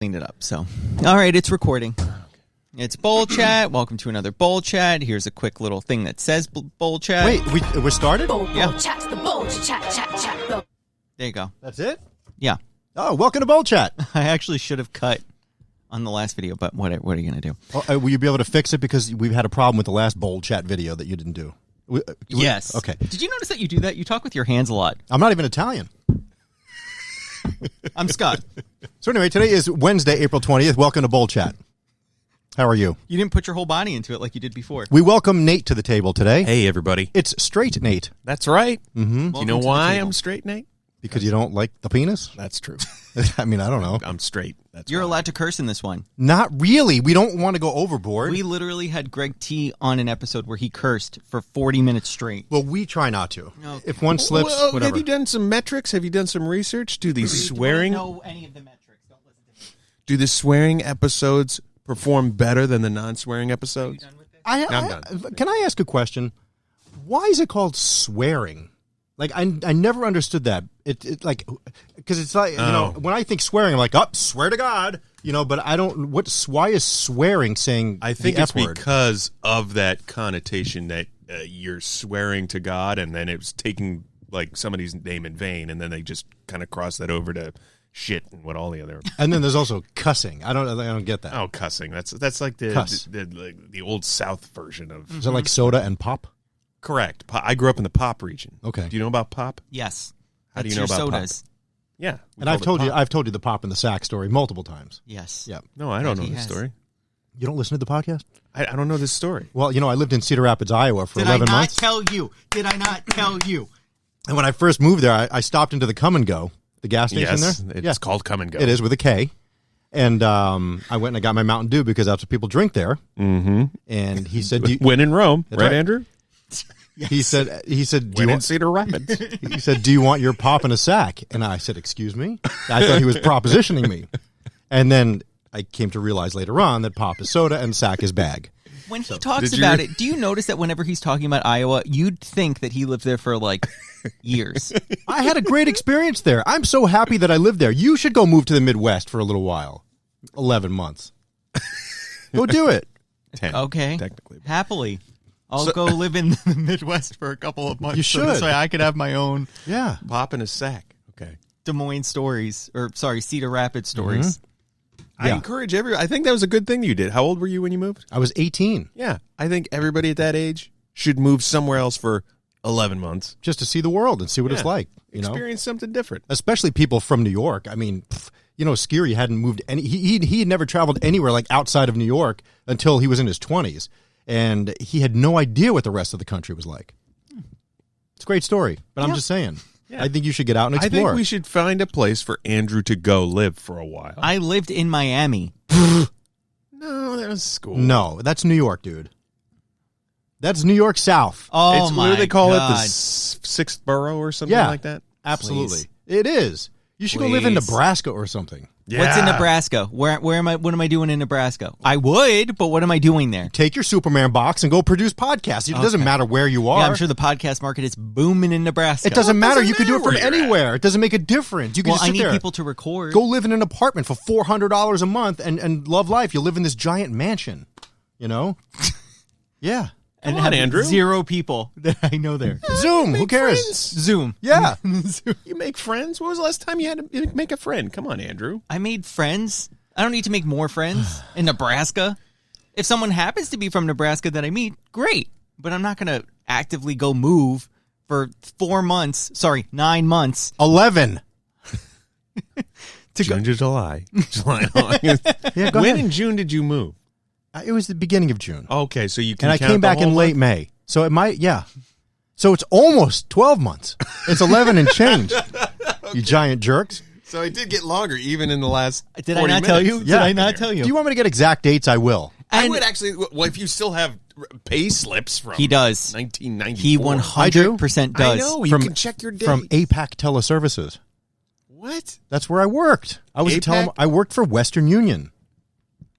Cleaned it up. So, all right, it's recording. It's Bowl Chat. Welcome to another Bowl Chat. Here's a quick little thing that says Bowl Chat. Wait, we're started? Bowl Yeah. Chat, the Bowl Chat. There you go. That's it? Yeah. Oh, welcome to Bowl Chat. I actually should have cut on the last video, but what are you going to do? Oh, will you be able to fix it? Because we've had a problem with the last Bowl Chat video that you didn't do. Yes. Okay. Did you notice that you do that? You talk with your hands a lot. I'm not even Italian. I'm Scott. So anyway, today is Wednesday, April 20th. Welcome to Bowl Chat. How are you? You didn't put your whole body into it like you did before. We welcome Nate to the table today. Hey, everybody. It's straight Nate. That's right. Mm-hmm. Do you know why I'm straight, Nate? Because you don't like the penis? That's true. I mean, I don't know. I'm straight. That's You're why. allowed to curse in this one. Not really. We don't want to go overboard. We literally had Greg T on an episode where he cursed for 40 minutes straight. Well, we try not to. Okay. If one slips, Well, whatever. have you done some metrics? Have you done some research? Do these swearing? You don't know any of the metrics. Don't listen to me. Do the swearing episodes perform better than the non-swearing episodes? I'm done. Can I ask a question? Why is it called swearing? Like, I never understood that. It like, because it's like, you know, when I think swearing, I'm like, swear to God, you know, but I don't, why is swearing saying I think the it's F word? because of that connotation that you're swearing to God, and then it's taking like somebody's name in vain, and then they just kind of cross that over to shit and what all the other. And then there's also cussing. I don't get that. Oh, cussing. That's like the old South version of. Is it like soda and pop? Correct. I grew up in the pop region. Okay. Do you know about pop? Yes. How do That's you know your about sodas. pop? Yeah. And I've told you the pop and the sack story multiple times. Yes. Yeah. No, I don't know He this has. story. You don't listen to the podcast? I don't know this story. Well, you know, I lived in Cedar Rapids, Iowa for Did I 11 not months. tell you? Did I not tell you? And when I first moved there, I stopped into the Come and Go, the gas station Yes, there. it's called Come and Go. It is with a K. And I went and I got my Mountain Dew because that's what people drink there. Mm-hmm. And he said, When in Rome, That's right, right. Andrew? he said, do When you in Cedar Rapids. he said, do you want your pop in a sack? And I said, excuse me? I thought he was propositioning me. And then I came to realize later on that pop is soda and sack is bag. When he talks did you- about it, do you notice that whenever he's talking about Iowa, you'd think that he lived there for like years? I had a great experience there. I'm so happy that I lived there. You should go move to the Midwest for a little while. 11 months. Go do it. 10. Okay. Technically. Happily. I'll go live in the Midwest for a couple of months. You So this should. way I could have my own Yeah. Pop in a sack. Okay. Des Moines stories, or sorry, Cedar Rapids stories. I Yeah. encourage everyone. I think that was a good thing you did. How old were you when you moved? I was 18 Yeah. I think everybody at that age should move somewhere else for 11 months. just to see the world and see what it's Yeah. like. You know, Experience something different. especially people from New York. I mean, you know, Skiri hadn't moved any. He had never traveled anywhere like outside of New York until he was in his 20s, and he had no idea what the rest of the country was like. It's a great story, but I'm just saying. Yeah. I think you should get out and I explore. think we should find a place for Andrew to go live for a while. I lived in Miami. No, that was school. No, that's New York, dude. That's New York South. Oh It's, my what do they call God. it? The sixth borough or something Yeah. like that? Absolutely, Please. it is. You should go live in Please. Nebraska or something. What's in Nebraska? Where am I? What am I doing in Nebraska? I would, but what am I doing there? Take your Superman box and go produce podcasts. It doesn't matter where you are. Yeah, I'm sure the podcast market is booming in Nebraska. It doesn't matter. You can do it from matter where you're anywhere. It doesn't make a difference. You can Well, just I sit need there. people to record. Go live in an apartment for $400 a month and love life. You live in this giant mansion, you know? Yeah. and Come on, have Andrew. 0 people that I know there. Zoom. Who cares? Zoom. Yeah. You make friends? When was the last time you had to make a friend? Come on, Andrew. I made friends. I don't need to make more friends in Nebraska. If someone happens to be from Nebraska that I meet, great. But I'm not going to actively go move for 4 months. Sorry, 9 months 11. June to July. July. August. Yeah, go When ahead. in June did you move? It was the beginning of June. Okay, so you can And I count came the back in whole late month? May. So it might, yeah. So it's almost 12 months. It's 11 and change. You giant jerks. So it did get longer even in the last Did I 40 not tell you? minutes. Did I not tell you? Do you want me to get exact dates? I will. I And would actually, well, if you still have pay slips from He does. 1994. He I do. 100% does. I know, you From- can check your dates. From APAC Teleservices. What? That's where I worked. I was APAC? I worked for Western Union.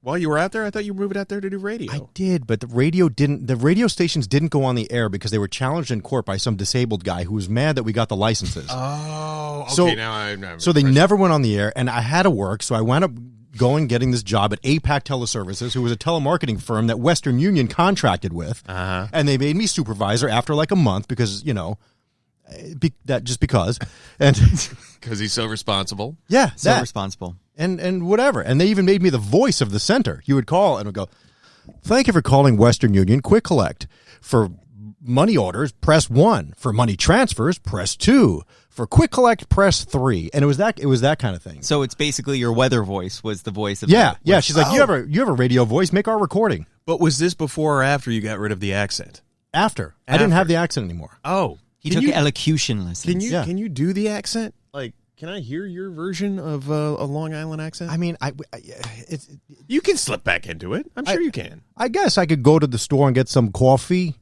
While you were out there, I thought you were moving out there to do radio. I did, but the radio stations didn't go on the air because they were challenged in court by some disabled guy who was mad that we got the licenses. Oh, okay. So- now I'm So they never went on the air, and I had to work, so I wound up getting this job at APAC Teleservices, who was a telemarketing firm that Western Union contracted with. And they made me supervisor after like a month because, because. And Because he's so responsible. yeah, So that. responsible. And whatever. And they even made me the voice of the center. You would call and would go, "Thank you for calling Western Union Quick Collect. For money orders, press 1. For money transfers, press 2. For Quick Collect, press 3." And it was that kind of thing. So it's basically your weather voice was the voice of Yeah, the yeah. She's like, you have a radio voice. Make our recording. But was this before or after you got rid of the accent? After. I didn't have the accent anymore. Oh. He took elocution lessons. Can you do the accent? Like, can I hear your version of a Long Island accent? I mean, you can slip back into it. I'm sure you can. I guess I could go to the store and get some coffee.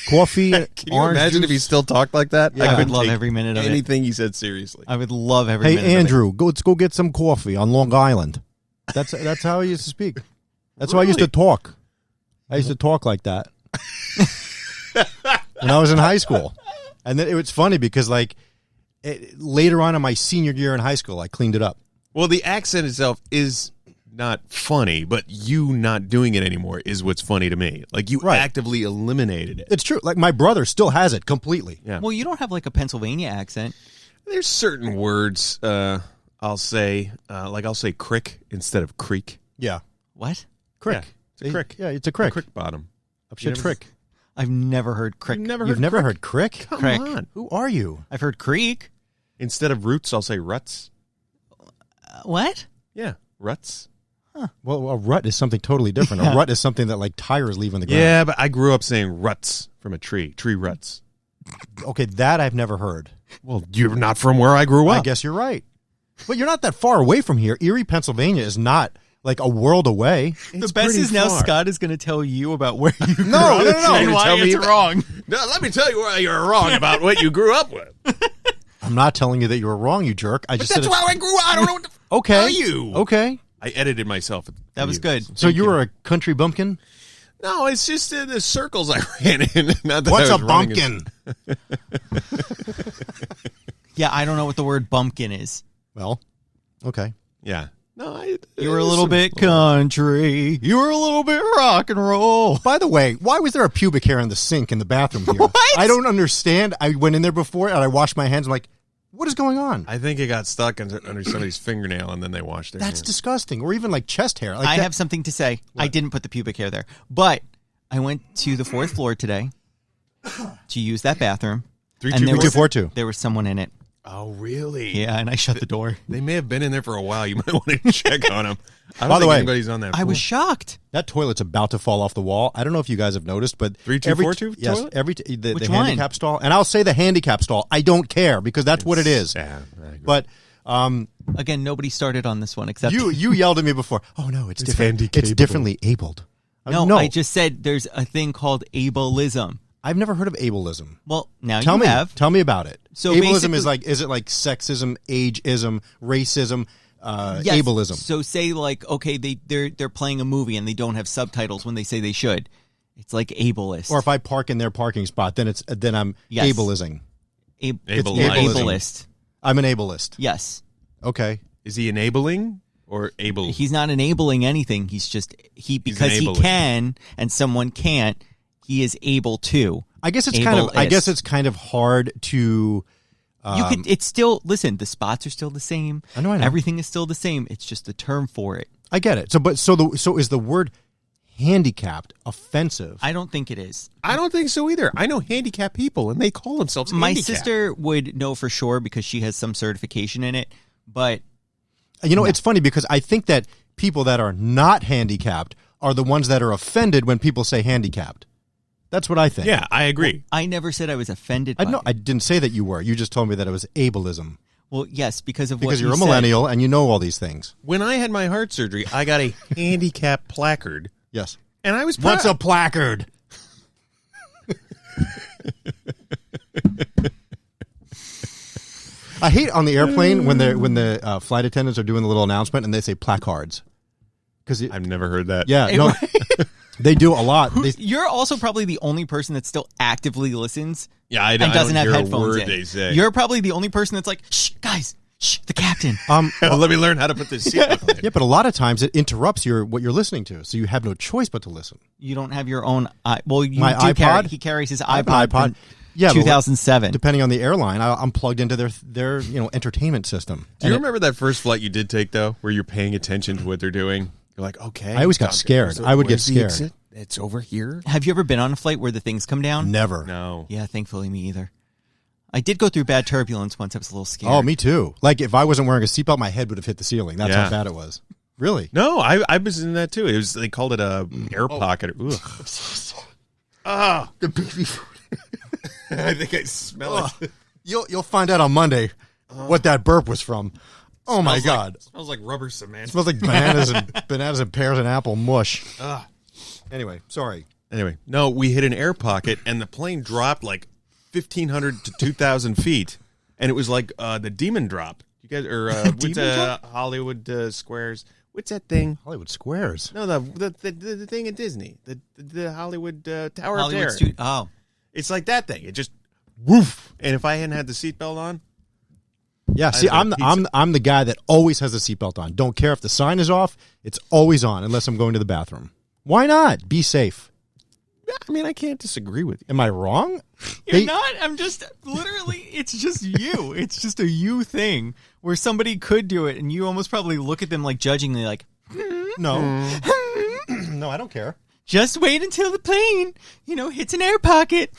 Can you imagine if he still talked like that? Yeah. I would love every minute of it. Anything he said seriously. I would love every minute Hey, of Andrew, let's go get some coffee on Long Island. That's how I used to speak. That's how I used to talk. I used to talk like that when I was in high school. And then it was funny because, later on in my senior year in high school, I cleaned it up. Well, the accent itself is not funny, but you not doing it anymore is what's funny to me. Like, you actively eliminated it. It's true. Like, my brother still has it completely. Yeah. Well, you don't have like a Pennsylvania accent. There's certain words I'll say, I'll say crick instead of creek. Yeah. What? Crick. Yeah, it's a crick. Yeah, it's a crick. A crick bottom. Shit, crick. I've never heard crick. You've never heard crick? Come Crick. on. Who are you? I've heard creek. Instead of roots, I'll say ruts. What? Yeah, ruts. Well, a rut is something totally different. Yeah. A rut is something that like tires leave on the ground. Yeah, but I grew up saying ruts from a tree ruts. Okay, that I've never heard. Well, you're not from where I grew up. I guess you're right. But you're not that far away from here. Erie, Pennsylvania is not like a world away. The best is now Scott is going to tell you about where you grew No, up no, no, no. and why Tell me it's about- wrong. No, let me tell you why you're wrong about what you grew up with. I'm not telling you that you were wrong, you jerk. I But just that's said why I grew up. I don't know what to okay. tell you. Okay. I edited myself. That was good. So you were a country bumpkin? No, it's just in the circles I ran in. Not that What's I a was running bumpkin? Yeah, I don't know what the word bumpkin is. Well, okay. Yeah. No, You were a little bit country. You were a little bit rock and roll. By the way, why was there a pubic hair in the sink in the bathroom here? What? I don't understand. I went in there before and I washed my hands. I'm like, what is going on? I think it got stuck under somebody's fingernail, and then they washed their That's hands. disgusting. Or even like chest hair. Like I that- have something to say. I didn't put the pubic hair there, but I went to the 4th floor today to use that bathroom. 3242. There was someone in it. Oh, really? Yeah, and I shut the door. They may have been in there for a while. You might want to check on them. I don't By the think way, anybody's on that I was floor. shocked. That toilet's about to fall off the wall. I don't know if you guys have noticed, but 3242 yes, toilet? the Which one? handicap stall, and I'll say the handicap stall. I don't care because that's what it is. Yeah, I agree. But Again, nobody started on this one except you yelled at me before. Oh no, it's different. It's handicapable. differently abled. No, I just said there's a thing called ableism. I've never heard of ableism. Well, now Tell you me. have. Tell me about it. So ableism basically- is it like sexism, ageism, racism, Yes. ableism? So say like, okay, they're playing a movie and they don't have subtitles when they say they should. It's like ableist. Or if I park in their parking spot, then I'm Yes. ableism. It's Ableism. ableist. I'm an ableist. Yes. Okay. Is he enabling or able? He's not enabling anything. He's just because he enabling. can and someone can't, he is able to. I guess it's Ableist. kind of hard to. You could. It's still listen. The spots are still the same. I know. Everything is still the same. It's just the term for it. I get it. So is the word handicapped offensive? I don't think it is. I don't think so either. I know handicapped people, and they call themselves My handicapped. sister would know for sure because she has some certification in it. But It's funny because I think that people that are not handicapped are the ones that are offended when people say handicapped. That's what I think. Yeah, I agree. I never said I was offended. I by know. it. I didn't say that you were. You just told me that it was ableism Well, yes, because of what because you're you a said. millennial and you know all these things. When I had my heart surgery, I got a handicap placard, Yes. and I was proud. What's a placard? I hate on the airplane when the flight attendants are doing the little announcement and they say placards. Because I've never heard that. yeah, no, they do a lot. They, You're also probably the only person that still actively listens Yeah, I and don't doesn't have hear a headphones word in. they say. You're probably the only person that's like, shh, guys, Shh, the captain. Let me learn how to put this seatbelt in. Yeah, but a lot of times it interrupts what you're listening to, so you have no choice but to listen. You don't have your own. Well, you My do iPod? he carries his I have an iPod. From Yeah, but 2007. depending on the airline, I'm plugged into their entertainment system. Do you remember that first flight you did take, though, where you're paying attention to what they're doing? You're like, okay. I always got scared. I would get where's the scared. exit? It's over here? Have you ever been on a flight where the things come down? Never. No. Yeah, thankfully me either. I did go through bad turbulence once. I was a little scared. Oh, me too. Like if I wasn't wearing a seatbelt, my head would have hit the ceiling. That's Yeah. how bad it was. Really? No, I was in that, too. It was, they called it a air pocket. Ugh. The baby food. I think I smell it. You'll find out on Monday what that burp was from. Oh my God! Smells like rubber cement. Smells like bananas and pears and apple mush. Anyway, sorry. Anyway, no, we hit an air pocket, and the plane dropped like 1,500 to 2,000 feet, and it was like the demon drop. You guys, or what's Hollywood Squares? What's that thing? Hollywood Squares. No, the thing at Disney, the Hollywood Tower Hollywood of Terror. Oh, It's like that thing. It just woof. And if I hadn't had the seatbelt on, Yeah, see, I'm the guy that always has the seatbelt on. Don't care if the sign is off; it's always on, unless I'm going to the bathroom. Why not? Be safe. I mean, I can't disagree with you. Am I wrong? you're not. I'm just literally. It's just you. It's just a you thing where somebody could do it, and you almost probably look at them like judgingly, like, No, no, I don't care. just wait until the plane, hits an air pocket.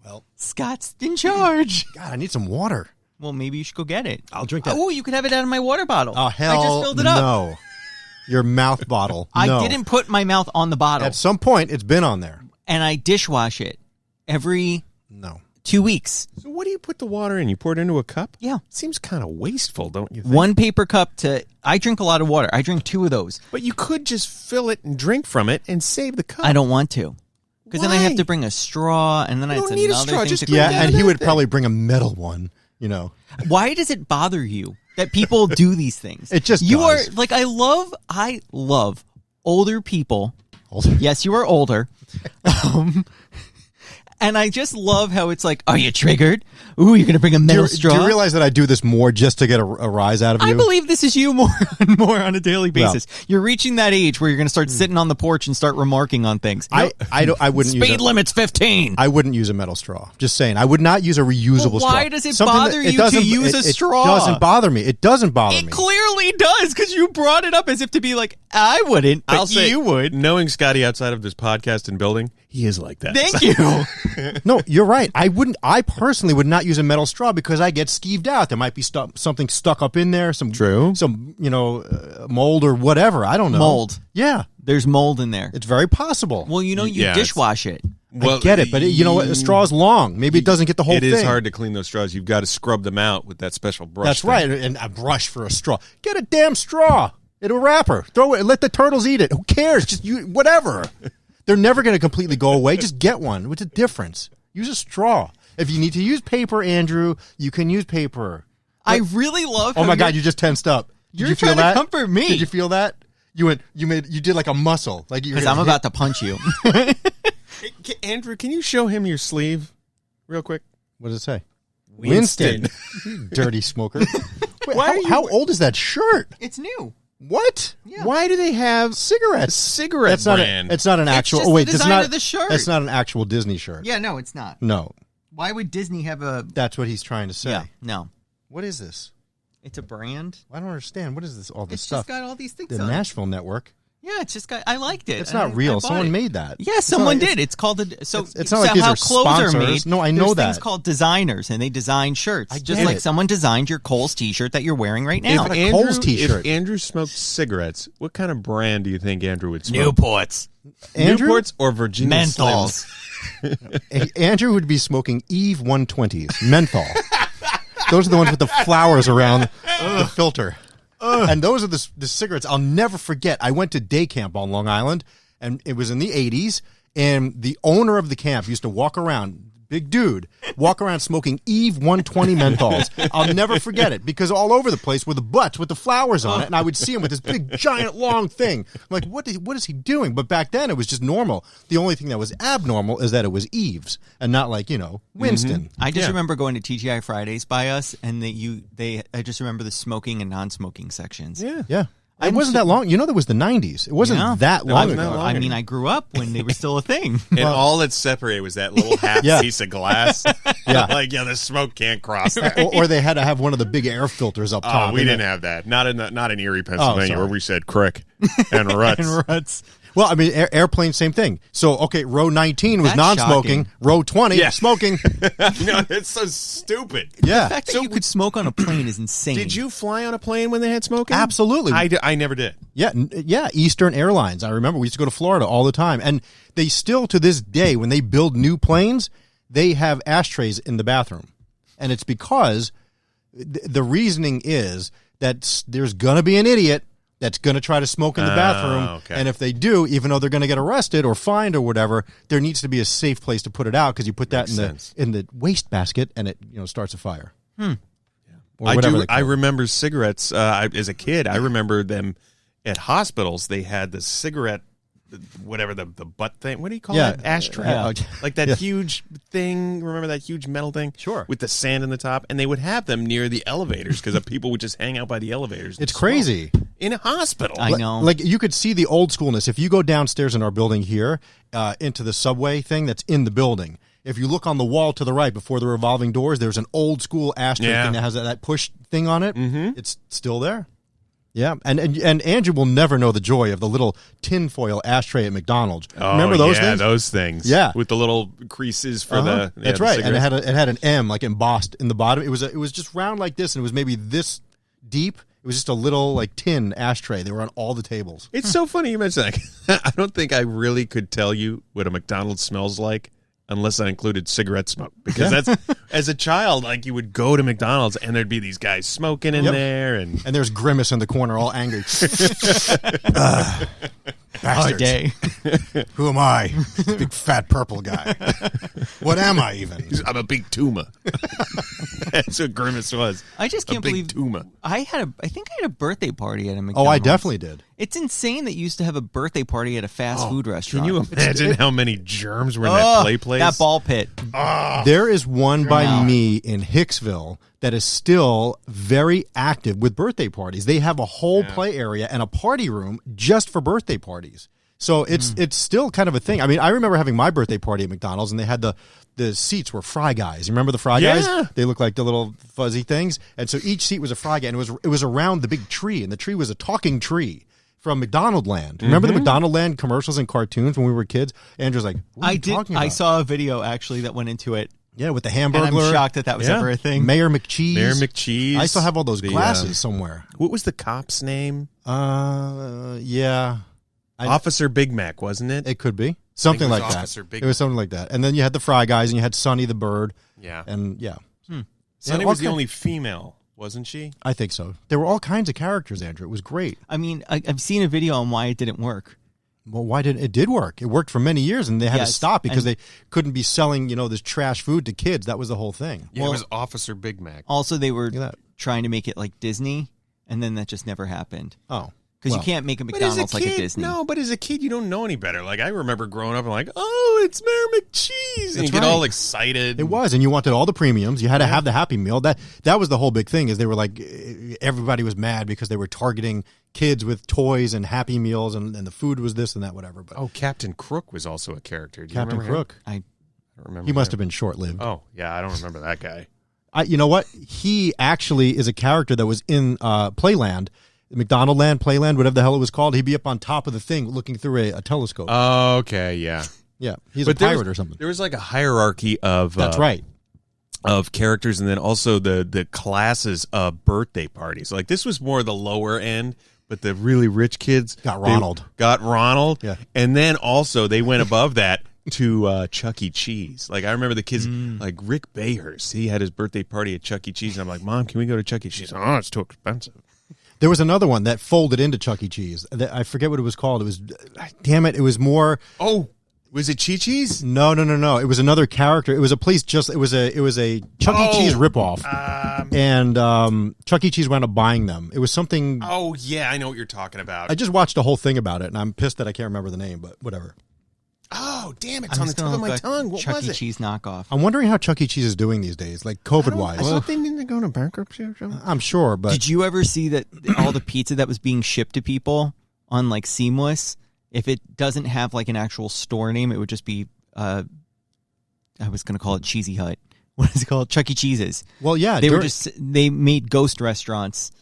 Well, Scott's in charge. God, I need some water. Well, maybe you should go get it. I'll drink that. Oh, you could have it out of my water bottle. Oh hell, I just filled it up. No, your mouth bottle. I No. didn't put my mouth on the bottle, At some point, it's been on there. and I dishwash it every No. 2 weeks. So what do you put the water in? You pour it into a cup? Yeah. Seems kind of wasteful, don't you think? One paper cup I drink a lot of water. I drink 2 of those. But you could just fill it and drink from it and save the cup. I don't want to. Because then I have Why? to bring a straw, and then You it's don't need a another straw, thing just to drink Yeah, out and of he that would thing. probably bring a metal one. Why does it bother you that people do these things? It just you does. are like I love older people. Older. Yes, you are older. And I just love how it's like, are you triggered? Ooh, you're going to bring a metal straw? Do you realize that I do this more just to get a rise out of you? I believe this is you more on a daily basis. You're reaching that age where you're going to start sitting on the porch and start remarking on things. I wouldn't use Speed limit's 15. I wouldn't use a metal straw. Just saying. I would not use a reusable straw. Why does it bother you to use a straw? It doesn't bother me. It doesn't bother It me. clearly does because you brought it up as if to be like, I wouldn't, but I'll say, you would. knowing Scotty outside of this podcast and building, he is like that. Thank you. No, you're right. I personally would not use a metal straw because I get skeeved out. There might be something stuck up in there. Some mold or whatever. I don't know. Mold. Yeah, There's mold in there. it's very possible. Well, you Yeah, dishwash it. I get it, but you know what? A straw is long. Maybe it doesn't get the whole It thing. is hard to clean those straws. You've got to scrub them out with that special brush. That's thing. right. And a brush for a straw. Get a damn straw. It'll wrapper. Throw it. Let the turtles eat it. Who cares? Just whatever. They're never going to completely go away. Just get one. What's the difference? Use a straw. If you need to use paper, Andrew, you can use paper. I really love. Oh my God! You just tensed up. Did You're you feel trying to that? comfort me. Did you feel that? You did like a muscle. Like because I'm about to punch you. Hey, Andrew, can you show him your sleeve real quick? What does it say? Winston. You dirty smoker. Wait, Why are you- how old is that shirt? It's new. What? Yeah. Why do they have Cigarettes. cigarette That's not. brand? It's not an actual. just Oh wait, the it's design not of the shirt. That's not an actual Disney shirt. Yeah, no, it's not. No, Why would Disney have a? that's what he's trying to say. Yeah, no, What is this? it's a brand. I don't understand. What is this? All this It's stuff. just got all these things The on it. Nashville Network. Yeah, it's just got. I liked it. It's and not I real. bought Someone it. made that. Yeah, It's not someone like- did. It's called the. So it's not like these how are clothes sponsors. are made. No, I know There's things that. called designers, and they design shirts. I Just get like it. someone designed your Kohl's T-shirt that you're wearing right now. If a Kohl's t-shirt. If Andrew smoked cigarettes, what kind of brand do you think Andrew would smoke? Newports, Andrew? Newports or Virginia menthols. Slims? Andrew would be smoking Eve 120s, menthol. Those are the ones with the flowers around the filter. And those are the cigarettes I'll never forget. I went to day camp on Long Island, and it was in the 80s, and the owner of the camp used to walk around, big dude, walk around smoking Eve 120 menthols. I'll never forget it because all over the place were the butts with the flowers on it, and I would see him with this big, giant, long thing. I'm like, what is he doing? But back then, it was just normal. The only thing that was abnormal is that it was Eve's and not like, Winston. I just remember going to TGI Fridays by us, and I just remember the smoking and non-smoking sections. Yeah. It wasn't that long. There was the 90s. It wasn't that long ago. I mean, I grew up when they were still a thing. And all that separated was that little half piece of glass. The smoke can't cross that. Or they had to have one of the big air filters up top. Oh, we didn't have that. Not in Erie, Pennsylvania, where we said crick and ruts. Well, I mean, airplane, same thing. So, okay, row 19 was non-smoking. Shocking. Row 20, smoking. It's so stupid. Yeah. The fact that you could smoke on a plane is insane. Did you fly on a plane when they had smoking? Absolutely. I never did. Yeah, Eastern Airlines. I remember we used to go to Florida all the time. And they still, to this day, when they build new planes, they have ashtrays in the bathroom. And it's because the reasoning is that there's going to be an idiot that's going to try to smoke in the bathroom. Okay. And if they do, even though they're going to get arrested or fined or whatever, there needs to be a safe place to put it out because you put that in the waste basket and it starts a fire. Or whatever I remember cigarettes as a kid. I remember them at hospitals. They had the cigarette, whatever the butt thing. What do you call it? Ashtray. Like that huge thing. Remember that huge metal thing? Sure. With the sand in the top. And they would have them near the elevators because people would just hang out by the elevators. It's crazy. In a hospital. I know. Like you could see the old schoolness. If you go downstairs in our building here into the subway thing that's in the building, if you look on the wall to the right before the revolving doors, there's an old school ashtray thing that has that push thing on it. Mm-hmm. It's still there. Yeah, and Andrew will never know the joy of the little tinfoil ashtray at McDonald's. Remember those things? Those things. Yeah, with the little creases for the. That's right, and it had an M like embossed in the bottom. It was just round like this, and it was maybe this deep. It was just a little like tin ashtray. They were on all the tables. It's so funny you mentioned that. I don't think I really could tell you what a McDonald's smells like unless I included cigarette smoke. Because that's, as a child, like you would go to McDonald's and there'd be these guys smoking in there. And there's Grimace in the corner all angry. Bastards. day. Who am I? Big fat purple guy. What am I even? I'm a big tumor. That's what Grimace was. I just can't believe tumor. I think I had a birthday party at a McDonald's. Oh, I definitely did. It's insane that you used to have a birthday party at a fast food restaurant. Can you imagine how many germs were in that play place? That ball pit. There is one by me in Hicksville that is still very active with birthday parties. They have a whole play area and a party room just for birthday parties. So it's still kind of a thing. I mean, I remember having my birthday party at McDonald's, and they had the seats were Fry Guys. You remember the Fry Guys? They look like the little fuzzy things. And so each seat was a Fry Guy, and it was around the big tree, and the tree was a talking tree from McDonald Land. Remember the McDonald Land commercials and cartoons when we were kids? Andrew's like, what are you talking about? I saw a video actually that went into it. Yeah, with the Hamburglar. And I'm shocked that was ever a thing. Mayor McCheese. Mayor McCheese. I still have all those glasses somewhere. What was the cop's name? Yeah. Officer Big Mac, wasn't it? It could be. Something like that. It was something like that. And then you had the Fry Guys, and you had Sonny the Bird. Yeah. And, Sonny was the only female, wasn't she? I think so. There were all kinds of characters, Andrew. It was great. I mean, I've seen a video on why it didn't work. Well, why didn't it? Did work. It worked for many years, and they had to stop because they couldn't be selling, this trash food to kids. That was the whole thing. Yeah, it was Officer Big Mac. Also, they were trying to make it like Disney, and then that just never happened. Oh. Because you can't make a McDonald's like a Disney. No, but as a kid, you don't know any better. Like, I remember growing up and like, oh, it's Mayor McCheese. And you get all excited. It was, and you wanted all the premiums. You had to have the Happy Meal. That was the whole big thing, is they were like, everybody was mad because they were targeting kids with toys and Happy Meals, and the food was this and that, whatever. But Captain Crook was also a character. Do you Captain remember Crook? I don't remember. He must have been short-lived. Oh, yeah, I don't remember that guy. You know what? He actually is a character that was in Playland. McDonald Land, Playland, whatever the hell it was called. He'd be up on top of the thing looking through a telescope. Oh, okay, yeah. Yeah, he's a pirate or something. There was like a hierarchy of... That's right. Of characters, and then also the classes of birthday parties. Like, this was more the lower end, but the really rich kids... Got Ronald. Yeah. And then also they went above that to Chuck E. Cheese. Like, I remember the kids, like Rick Bayhurst, he had his birthday party at Chuck E. Cheese, and I'm like, Mom, can we go to Chuck E. Cheese? Oh, it's too expensive. There was another one that folded into Chuck E. Cheese. I forget what it was called. It was, damn it, it was more... Oh, Was it Chi-Chi's? No. It was another character. It was a place it was a Chuck E. Cheese ripoff. And Chuck E. Cheese wound up buying them. It was something. Oh, yeah, I know what you're talking about. I just watched a whole thing about it, and I'm pissed that I can't remember the name, but whatever. Oh, damn, it's on the tip of my tongue. What Chuck was E. it? Cheese knockoff. I'm wondering how Chuck E. Cheese is doing these days, like COVID-wise. I thought they didn't go into bankruptcy or something. I'm sure, but Did you ever see that all the pizza that was being shipped to people on like Seamless, if it doesn't have like an actual store name, it would just be I was going to call it Cheesy Hut. What is it called? Chuck E. Cheese's. well, yeah, They made ghost restaurants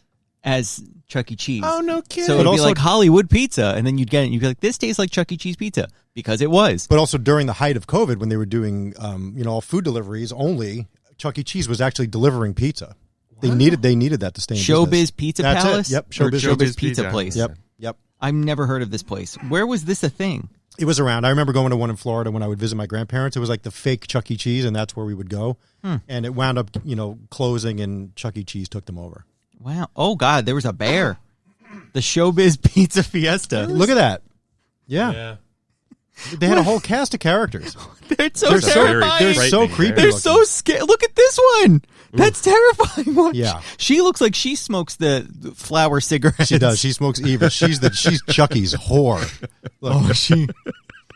as Chuck E. Cheese. Oh, no kidding. So But it'd be also- like Hollywood pizza, and then you'd get it, and you'd be like, this tastes like Chuck E. Cheese pizza, because it was. But also during the height of COVID, when they were doing, all food deliveries only, Chuck E. Cheese was actually delivering pizza. They needed that to stay in Showbiz business. Pizza That's Palace? It. Yep, Or Showbiz Pizza Pizza. Place? Yep. I've never heard of this place. Where was this a thing? It was around. I remember going to one in Florida when I would visit my grandparents. It was like the fake Chuck E. Cheese, and that's where we would go. And it wound up, closing, and Chuck E. Cheese took them over. Wow. Oh, God, there was a bear. The Showbiz Pizza Fiesta. Look at that. Yeah. They had a whole cast of characters. They're so They're so- terrifying. they're so frightening creepy. bear. They're looking. so scared. Look at this one. That's terrifying. Watch. Yeah. She looks like she smokes the flower cigarettes. She does. She smokes Eva. She's Chucky's whore. Look, Oh, she.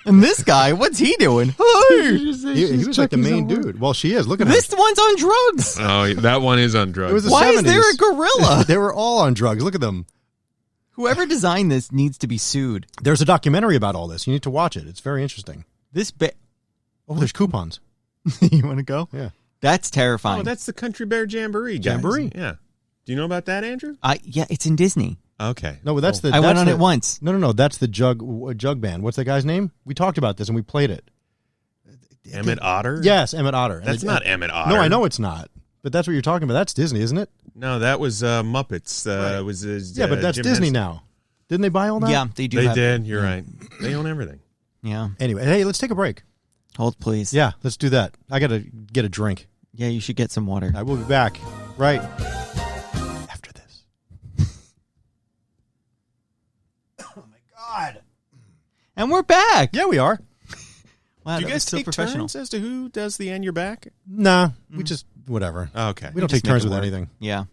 And this guy, what's he doing? Hey. he was like the main dude. Well, she is. Look at her. This one's on drugs. Oh, that one is on drugs. It was the Why is there 70s. a gorilla? They were all on drugs. Look at them. Whoever designed this needs to be sued. There's a documentary about all this. You need to watch it. It's very interesting. This Oh, there's coupons. You want to go? Yeah. That's terrifying. Oh, that's the Country Bear Jamboree. Guys. Jamboree? Yeah. Do you know about that, Andrew? Yeah, it's in Disney. Okay. No, but that's the. I went that's on the- it once. No. That's the jug band. What's that guy's name? We talked about this and we played it. Emmett Otter? Yes, Emmett Otter. That's not Emmett Otter. No, I know it's not. But that's what you're talking about. That's Disney, isn't it? No, that was Muppets. Right. Was Yeah, but that's Jim Disney Henson. now. Didn't they buy all that? Yeah, they do. They have- did. You're right. They own everything. Yeah. Anyway, hey, let's take a break. Hold, please. Yeah, let's do that. I got to get a drink. Yeah, you should get some water. I will be back right after this. Oh, my God. And we're back. Yeah, we are. Wow, Do you that guys was so take professional. turns as to who does the and your back? Nah, we just, whatever. Okay. We don't just take turns make it with work. anything. Yeah.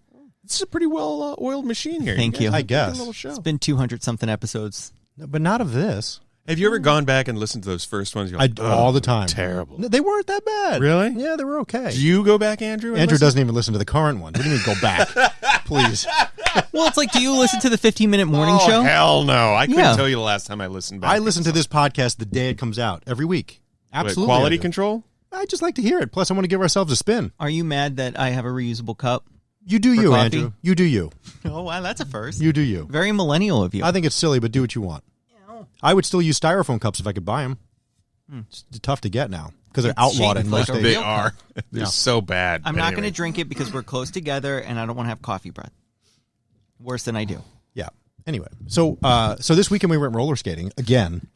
This is a pretty well oiled machine here. Thank guys you. have I a good guess. little show. It's been 200 something episodes. No, but not of this. Have you ever gone back and listened to those first ones? You're like, All the time. Terrible. No, they weren't that bad. Really? Yeah, they were okay. Do you go back, Andrew? and Andrew listen? doesn't even listen to the current ones. What do you mean go back? Please. Well, it's like, do you listen to the 15-minute morning Oh, show? hell no. I couldn't Yeah. tell you the last time I listened back. I listen to this podcast the day it comes out, every week. What, Absolutely. quality I do. control? I just like to hear it. Plus, I want to give ourselves a spin. Are you mad that I have a reusable cup? You do For you, coffee? Andrew. You do you. Oh, wow, that's a first. You do you. Very millennial of you. I think it's silly, but do what you want. I would still use styrofoam cups if I could buy them. It's tough to get now because they're It's outlawed shaped in like most a states. They are. They're Yeah. so bad. I'm But not anyway. going to drink it because we're close together and I don't want to have coffee breath. Worse than I do. Yeah. Anyway, so this weekend we went roller skating again.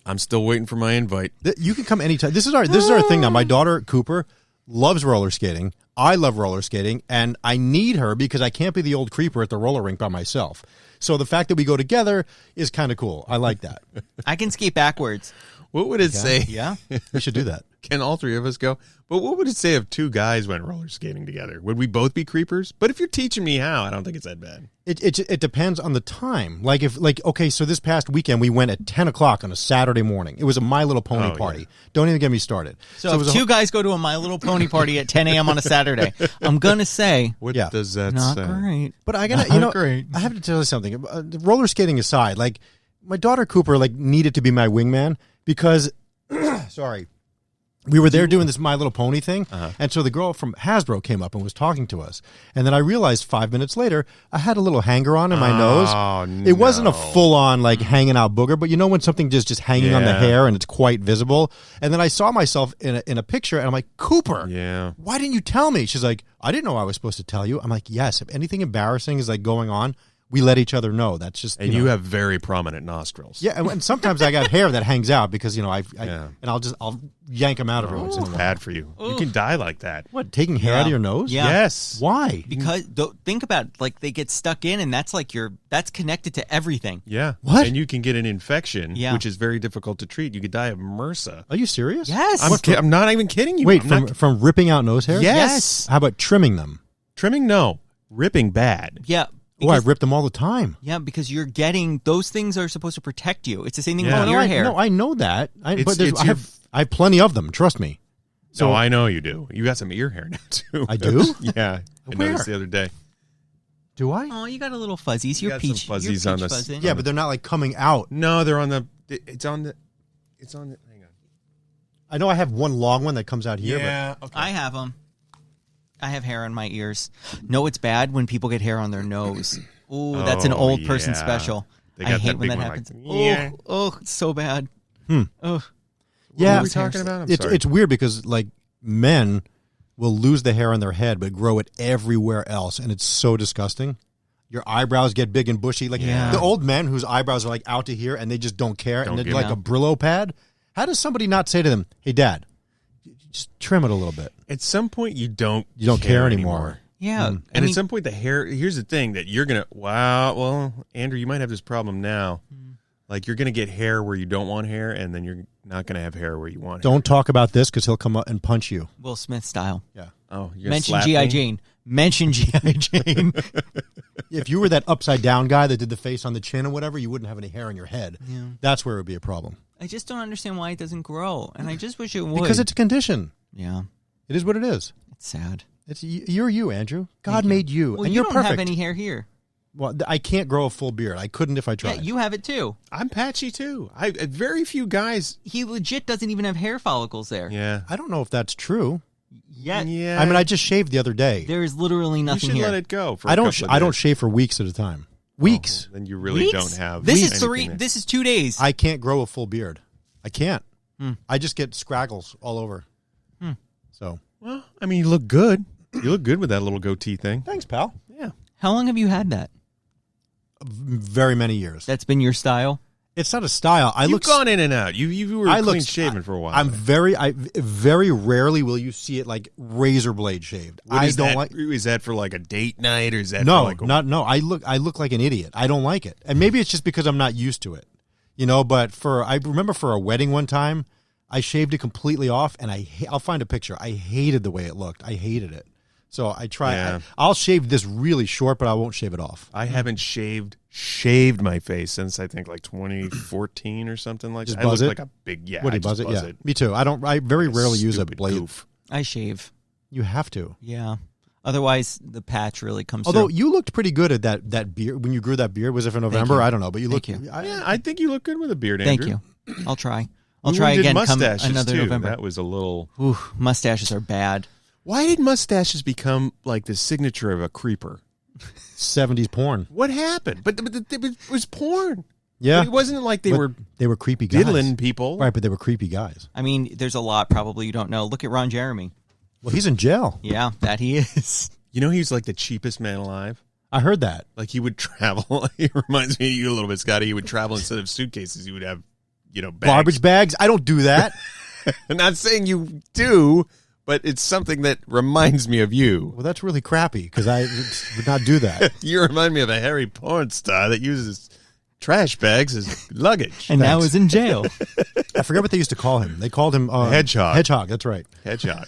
I'm still waiting for my invite. You can come anytime. This is our thing now. My daughter Cooper loves roller skating. I love roller skating, and I need her because I can't be the old creeper at the roller rink by myself. So the fact that we go together is kind of cool. I like that. I can skate backwards. What would it say? Yeah. We should do that. Can all three of us go? But what would it say if two guys went roller skating together? Would we both be creepers? But if you're teaching me how, I don't think it's that bad. It depends on the time. Okay, so this past weekend we went at 10 o'clock on a Saturday morning. It was a My Little Pony Oh, party. yeah. Don't even get me started. So it if was two guys go to a My Little Pony party at 10 a.m. on a Saturday, I'm going to say, What Yeah. does that not say? great. But I gotta, Not great. I have to tell you something. Roller skating aside, like my daughter Cooper, needed to be my wingman because, sorry, we were there doing this My Little Pony thing, and so the girl from Hasbro came up and was talking to us, and then I realized 5 minutes later I had a little hanger on in my nose. It wasn't a full on hanging out booger, but you know when something just hanging on the Yeah. hair and it's quite visible. And then I saw myself in a picture, and I'm like, Cooper, Yeah. why didn't you tell me? She's like, I didn't know I was supposed to tell you. I'm like, yes. If anything embarrassing is going on, we let each other know. That's just And you have very prominent nostrils. Yeah, and sometimes I got hair that hangs out because and I'll yank them out every once in a It's while. bad for you. You can die like that. What, taking hair out of your nose? Yeah. Yes. Why? Because think about it, like they get stuck in, and that's like that's connected to everything. Yeah. What? And you can get an infection, Yeah. which is very difficult to treat. You could die of MRSA. Are you serious? Yes. I'm not even kidding you. Wait, I'm not- from ripping out nose hairs? Yes. How about trimming them? Trimming? No. Ripping bad. Yeah. Oh, I Because, rip them all the time. yeah, because you're getting those things are supposed to protect you. It's the same thing Yeah. with Oh, your hair. No, I know that. It's- But it's I have plenty of them. Trust me. So I know you do. You got some ear hair now, too. I do? Yeah. I Where? noticed the other day. Do I? Oh, you got a little fuzzies. You You're got some peach. fuzzies you're on peach the- fuzzing. Yeah, but they're not like coming out. No, they're on the... It's on the... Hang on. I know I have one long one that comes out here. Okay. I have them. I have hair on my ears. No, it's bad when people get hair on their nose. Ooh, that's an Oh, old person yeah. special. They I got hate that when big that one, happens. like, yeah. Oh, it's so bad. Hmm. Oh, Yeah. What were we talking about? I'm sorry. It's weird because like men will lose the hair on their head but grow it everywhere else, and it's so disgusting. Your eyebrows get big and bushy. Like Yeah. the old men whose eyebrows are like out to here and they just don't care, Don't and they're give like a- a Brillo pad. How does somebody not say to them, "Hey, Dad, just trim it a little bit"? At some point, you don't care anymore. yeah. And I mean, at some point, the hair. Here's the thing that you're gonna. Wow. Well, Andrew, you might have this problem now. Like you're gonna get hair where you don't want hair, and then you're not gonna have hair where you want. Don't talk about this because he'll come up and punch you. Will Smith style. Yeah. Hair. Oh, you're gonna Mention slap G.I. me? Jane. Mention G.I. Jane. If you were that upside down guy that did the face on the chin or whatever, you wouldn't have any hair on your head. Yeah. That's where it would be a problem. I just don't understand why it doesn't grow, and I just wish it would. Because it's a condition. yeah, It is what it is. it's sad. You're you, Andrew. God you. made you, Well, and you you're don't perfect. have any hair here. Well, I can't grow a full beard. I couldn't if I tried. Yeah, you have it too. I'm patchy too. I very few guys. He legit doesn't even have hair follicles there. Yeah. I don't know if that's true. Yet Yeah. I mean, I just shaved the other day. there is literally you nothing should here. let it go. For I a don't. couple of I don't days. shave for weeks at a time. Weeks. Oh, then you really Weeks? don't have. This is anything 3. there. This is 2 days. I can't grow a full beard. I can't. Hmm. I just get scraggles all over. So Well, I mean, you look good. You look good with that little goatee thing. thanks, pal. Yeah. How long have you had that? Very many years. That's been your style. It's not a style. I You've look. gone in and out. You were I look clean shaven for a while. I'm very rarely will you see it like razor blade shaved. What I is don't that? like. Is that for like a date night, or is that No, for like a, no. I look like an idiot. I don't like it, and maybe it's just because I'm not used to it, But I remember for a wedding one time, I shaved it completely off, and I'll find a picture. I hated the way it looked. I hated it. So I try. Yeah. I'll shave this really short, but I won't shave it off. I haven't shaved my face since I think like 2014 or something like Just that. I buzz look it? like a big What do you buzz it? Yeah, me too. I very rarely use a Stupid blade. goof. I shave. You have to. Yeah. Otherwise, the patch really comes Although through. you looked pretty good at that beard when you grew that beard. Was it for November? you. I don't know, but you look. Thank you. Yeah, I think you look good with a beard, Thank Andrew. you. I'll try. I'll We try did again come mustaches another too. November. That was a little. Ooh, mustaches are bad. Why did mustaches become like the signature of a creeper? 70s porn. What happened? But it was porn. Yeah, It wasn't like they But were were creepy guys. diddling people. Right, but they were creepy guys. I mean, there's a lot probably you don't know. Look at Ron Jeremy. Well, he's in jail. Yeah, that he is. You know, he's like the cheapest man alive. I heard that. Like he would travel. He reminds me of you a little bit, Scotty. He would travel instead of suitcases. He would have, bags. Garbage bags? I don't do that. I'm not saying you do, but it's something that reminds me of you. Well, that's really crappy because I would not do that. You remind me of a hairy porn star that uses trash bags as luggage. And now is in jail. I forget what they used to call him. They called him Hedgehog. Hedgehog, that's right. Hedgehog.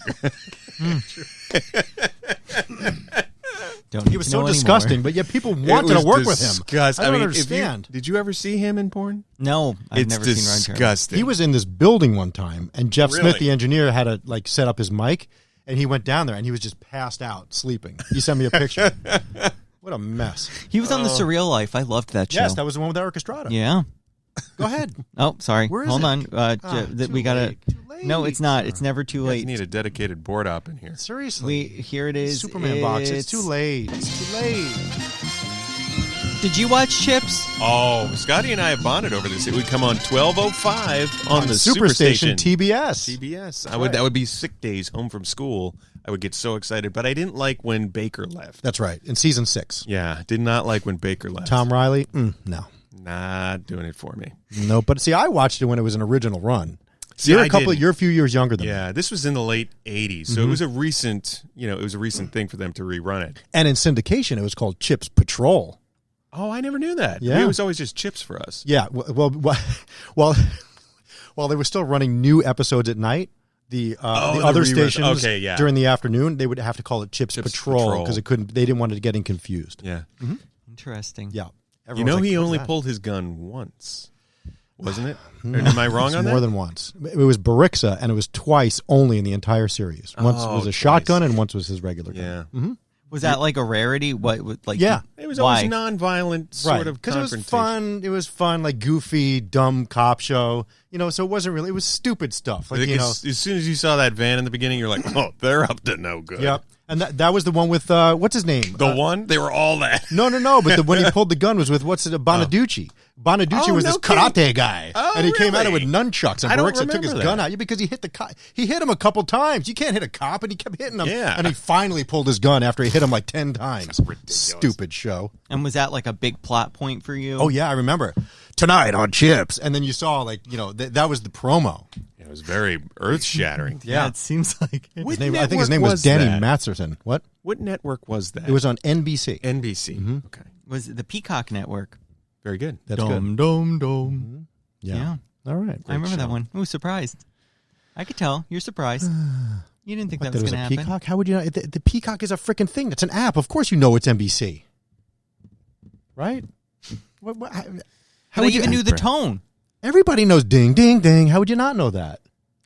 Don't He need was to so know anymore. disgusting, but yet people wanted It was to work with him. disgusting. I don't mean, understand. Did you ever see him in porn? No, I've It's never seen Ron Jeremy. disgusting. He was in this building one time, and Jeff Really? Smith, the engineer, had to set up his mic, and he went down there, and he was just passed out, sleeping. He sent me a picture. What a mess. He was on The Surreal Life. I loved that show. Yes, that was the one with Eric Estrada. Yeah. Go ahead. Oh, sorry. Where is Hold it? on. Too We gotta. late. Too late. No, it's not. It's never too You guys late. need a dedicated board op in here. Seriously. Here it is. Superman box. It's too late. It's too late. Did you watch Chips? Oh, Scotty and I have bonded over this. It would come on 12:05 on the Superstation Superstation. TBS. TBS. That would be sick days home from school. I would get so excited, but I didn't like when Baker left. That's right. In season 6. Yeah, did not like when Baker left. Tom Riley? No. Not doing it for me. No, but see, I watched it when it was an original run. See, You're I didn't. you're a few years younger than me. Yeah, this was in the late 80s, so it was a recent, thing for them to rerun it. And in syndication, it was called Chips Patrol. Oh, I never knew that. Yeah. It was always just Chips for us. Yeah. While they were still running new episodes at night, the other stations during the afternoon, they would have to call it Chips Patrol because they didn't want it getting confused. Yeah. Interesting. Yeah. He only pulled his gun once, wasn't it? Or am I wrong on that? More than once. It was Barixa, and it was twice only in the entire series. Once was a shotgun, and once was his regular gun. Yeah. Mm-hmm. Was that like a rarity? Yeah. It was why? always nonviolent sort of because it confrontation. was fun. It was fun, like goofy, dumb cop show. So it wasn't really. It was stupid stuff. Like as soon as you saw that van in the beginning, you're like, oh, they're up to no good. Yep. And that was the one with what's his name? The one? They were all that. No. But when he pulled the gun was with Bonaducci. Bonaducci was this karate guy, and he came at it with nunchucks. And Barixa took his gun out because he hit the cop. He hit him a couple times. You can't hit a cop, and he kept hitting him. Yeah. And he finally pulled his gun after he hit him like 10 times. That's ridiculous. Stupid show. And was that like a big plot point for you? Oh yeah, I remember. Tonight on Chips, and then you saw that was the promo. It was very earth-shattering. Yeah, it seems like it. I think his name was Danny Masterson. What network was that? It was on NBC. NBC. Okay. Was it the Peacock Network? Very good. That's good. Dome. Yeah. All right. I remember that one. I was surprised. I could tell. You're surprised. You didn't think that was going to happen. Peacock? How would you know? The Peacock is a freaking thing. It's an app. Of course you know it's NBC. Right? How would you even knew the tone? Everybody knows ding, ding, ding. How would you not know that?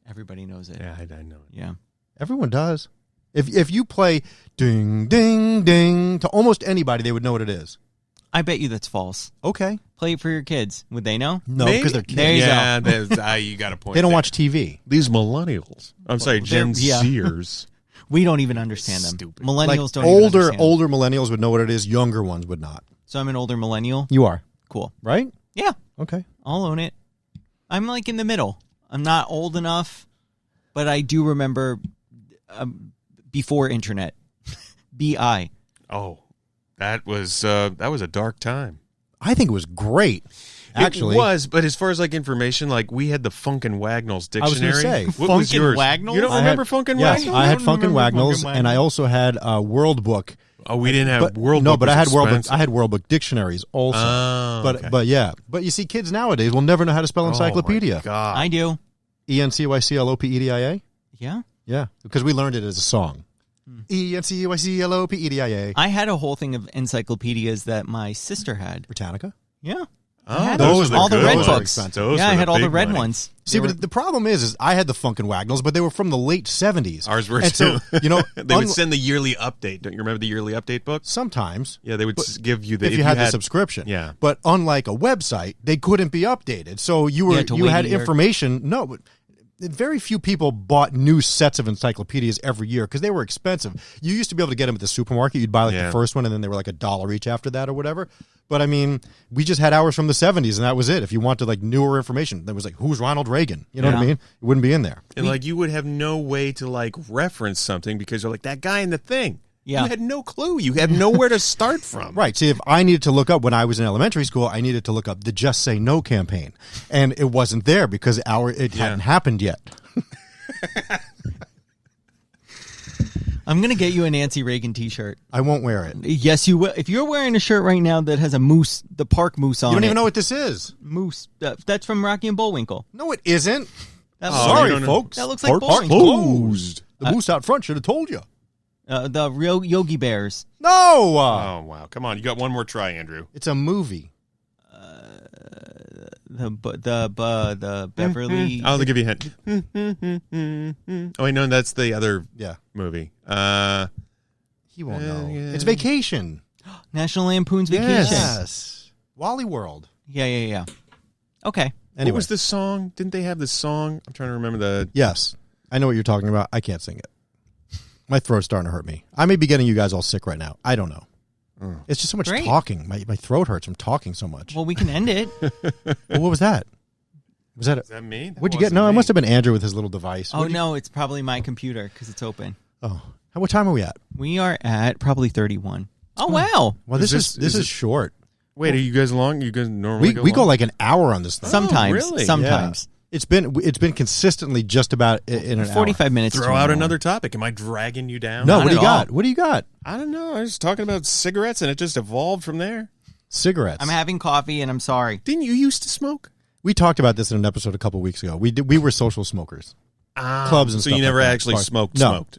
Everybody knows it. Yeah, I know it. Yeah. Everyone does. If you play ding, ding, ding to almost anybody, they would know what it is. I bet you that's false. Okay. Play it for your kids. Would they know? No, because they're kids. There you go. You got a point. They don't watch TV. These millennials. I'm sorry, Gen yeah. Zers. We don't even understand them. Stupid. Millennials don't older, even understand older millennials would know what it is. Younger ones would not. So I'm an older millennial? You are. Cool. Right? Yeah. Okay. I'll own it. I'm like in the middle. I'm not old enough, but I do remember before internet. BI. Oh, that was a dark time. I think it was great. Actually, it was, but as far as like information, like we had the Funk and Wagnalls dictionary. I was going to say, what Funk was yours? and Wagnalls? You don't remember Funk and Yes, Wagnalls? I had Funk and Wagnalls, Funk and and I also had World Book. Oh, we didn't have World Book. No, but I had World Book. expensive. I had World Book dictionaries also. Okay. But you see, kids nowadays will never know how to spell encyclopedia. Oh my God. I do. ENCYCLOPEDIA. Yeah. Yeah, because we learned it as a song. ENCYCLOPEDIA. I had a whole thing of encyclopedias that my sister had. Britannica. Yeah. Oh, I had those were all the good red ones. books. Those Yeah, were I had all the big red money. ones. See, but the problem is I had the Funk and Wagnalls, but they were from the late 70s. Ours were and too. So, they would send the yearly update. Don't you remember the yearly update book? sometimes. Yeah, they would give you the If you had the subscription. Yeah. But unlike a website, they couldn't be updated. So you had to wait had a year. information. No, but very few people bought new sets of encyclopedias every year because they were expensive. You used to be able to get them at the supermarket. You'd buy the first one, and then they were like $1 each after that or whatever. But I mean, we just had ours from the 70s, and that was it. If you wanted like newer information, that was like, who's Ronald Reagan? You know what I mean? It wouldn't be in there. And like you would have no way to like reference something because you're like that guy in the thing. Yeah. You had no clue. You had nowhere to start from. Right. See, if I needed to look up when I was in elementary school, I needed to look up the Just Say No campaign, and it wasn't there because it hadn't happened yet. I'm going to get you a Nancy Reagan t-shirt. I won't wear it. Yes, you will. If you're wearing a shirt right now that has a moose, the park moose on it. You don't even know what this is. Moose. That's from Rocky and Bullwinkle. No, it isn't. That Sorry, you don't know. folks. That looks like Park Bullwinkle. closed. The moose out front should have told you. The real Yogi Bears. No. Oh wow! Come on, you got one more try, Andrew. It's a movie. The Beverly. I'll give you a hint. Oh wait, no, that's the other movie. He won't know. It's Vacation. National Lampoon's Vacation. Yes. Wally World. Yeah. Okay. Anyway. What was the song? Didn't they have the song? I'm trying to remember the. Yes. I know what you're talking about. I can't sing it. My throat's starting to hurt me. I may be getting you guys all sick right now. I don't know. It's just so much Great. talking. My throat hurts from talking so much. Well, we can end it. Well, what was that? Was that? Is that me? That What'd you get? wasn't No, it me. must have been Andrew with his little device. Oh, no, it's probably my computer because it's open. Oh, what time are we at? We are at probably 31. Oh, wow. Well, Is this this- is is it- short. Wait, are you guys long? You guys normally We go long? like an hour on this thing. Sometimes. really? Sometimes. It's been consistently just about in an 45 minutes. Throw to an out hour. another topic. Am I dragging you down? No, Not what do at you got? all. What do you got? I don't know. I was talking about cigarettes, and it just evolved from there. Cigarettes. I'm having coffee, and I'm sorry. Didn't you used to smoke? We talked about this in an episode a couple weeks ago. We were social smokers. Clubs and so stuff you never like that. actually Bars. smoked.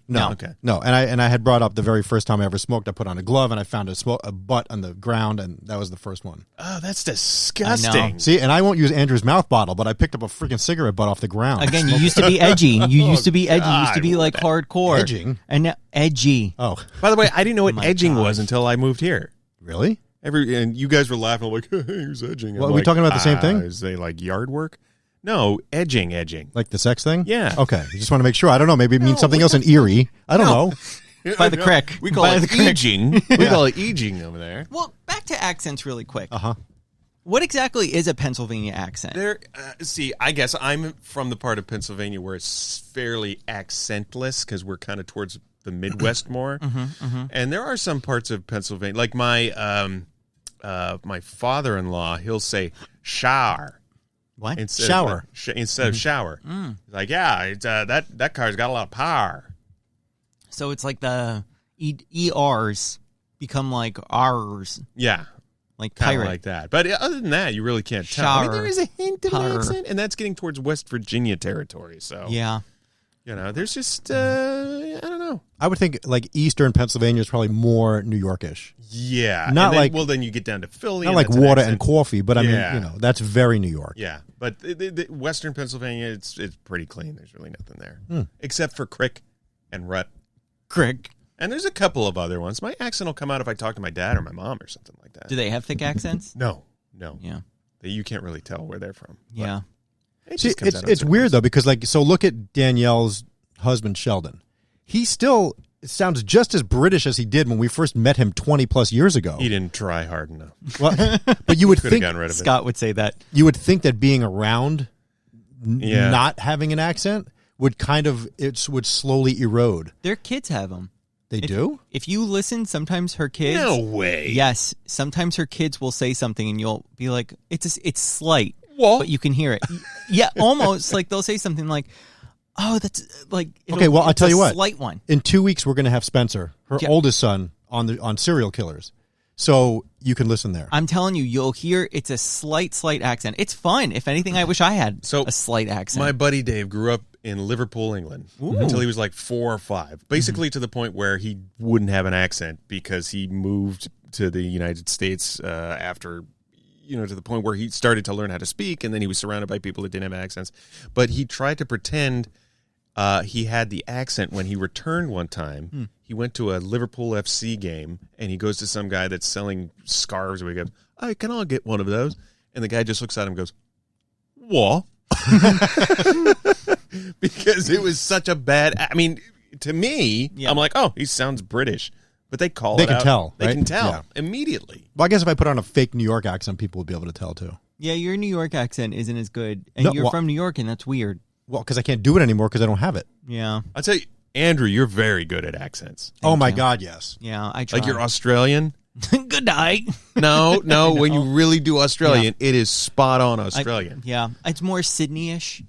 No. Okay. No, and I had brought up the very first time I ever smoked. I put on a glove and I found a butt on the ground, and that was the first one. Oh, that's I disgusting. know. See, and I won't use Andrew's mouth bottle, but I picked up a freaking cigarette butt off the ground. Again, you used to be edgy. You used to be edgy. You used to be God, like hardcore. Edging? And now, edgy. Oh, By the way, I didn't know what my edging gosh. was until I moved here. really? And you guys were laughing like, hey, who's edging? I'm Well, are we like, talking about the same thing? Is they like yard work? No, edging. Like the sex thing? Yeah. Okay. You just want to make sure. I don't know. Maybe it means No, something what else in Erie. I don't know. By the crick. We call By it the crick. edging. We call it edging over there. Well, back to accents really quick. Uh-huh. What exactly is a Pennsylvania accent? There, see, I guess I'm from the part of Pennsylvania where it's fairly accentless because we're kind of towards the Midwest more. And there are some parts of Pennsylvania, like my father-in-law, he'll say shower. What? Instead Shower. instead of shower. Like, yeah, it's, that car's got a lot of power. So it's like the ERs become like R's, Yeah, like kind of pirate. like that. But other than that, you really can't tell. I mean, Shower. there is a hint of an Power. accent, and that's getting towards West Virginia territory. So, Yeah. you know, there's just, I don't know. I would think like Eastern Pennsylvania is probably more New Yorkish. Yeah. Not and then, like- well, then you get down to Philly. Not and like that's an water accent. and coffee, but I Yeah. mean, that's very New York. Yeah, but the Western Pennsylvania, it's pretty clean. There's really nothing there, except for crick and rut. Crick. And there's a couple of other ones. My accent will come out if I talk to my dad or my mom or something like that. Do they have thick accents? No. Yeah. You can't really tell where they're from. Yeah. It See, just comes out on it's certain weird ones. though because like so look at Danielle's husband Sheldon. He still sounds just as British as he did when we first met him 20 plus years ago. He didn't try hard enough. Well, but you would Could have think gotten rid of Scott would say that. you would think that being around Yeah. not having an accent would kind of would slowly erode. Their kids have them. They do? If you listen, sometimes her it. kids. No way. Yes, sometimes her kids will say something, and you'll be like, "It's slight," What? but you can hear it. Yeah, almost like they'll say something like, "Oh, that's like." Okay, well, I'll it's tell a you what. slight one. In 2 weeks we're going to have Spencer, her Yeah. oldest son, on serial killers. So you can listen there. I'm telling you, you'll hear it's a slight accent. It's fun. If anything, I wish I had So, a slight accent. My buddy Dave grew up in Liverpool, England, until he was like 4 or 5. Basically to the point where he wouldn't have an accent because he moved to the United States after, to the point where he started to learn how to speak, and then he was surrounded by people that didn't have accents. But he tried to pretend he had the accent when he returned one time. He went to a Liverpool FC game, and he goes to some guy that's selling scarves, where he goes, "Hey, can I get one of those?" And the guy just looks at him and goes, "What?" Because it was such a bad. I mean, to me, Yeah. I'm like, "Oh, he sounds British," but they call They it can out. tell, They right? can tell Yeah. immediately. Well, I guess if I put on a fake New York accent, people would be able to tell too. yeah, your New York accent isn't as good, and No, you're well- from New York, and that's weird. Well, because I can't do it anymore because I don't have it. Yeah, I'll tell you, Andrew, you're very good at accents. Oh my you. God, yes. yeah, I try. Like you're Australian. Good night. No, when you really do Australian, it is spot on Australian. Yeah, it's more Sydney-ish.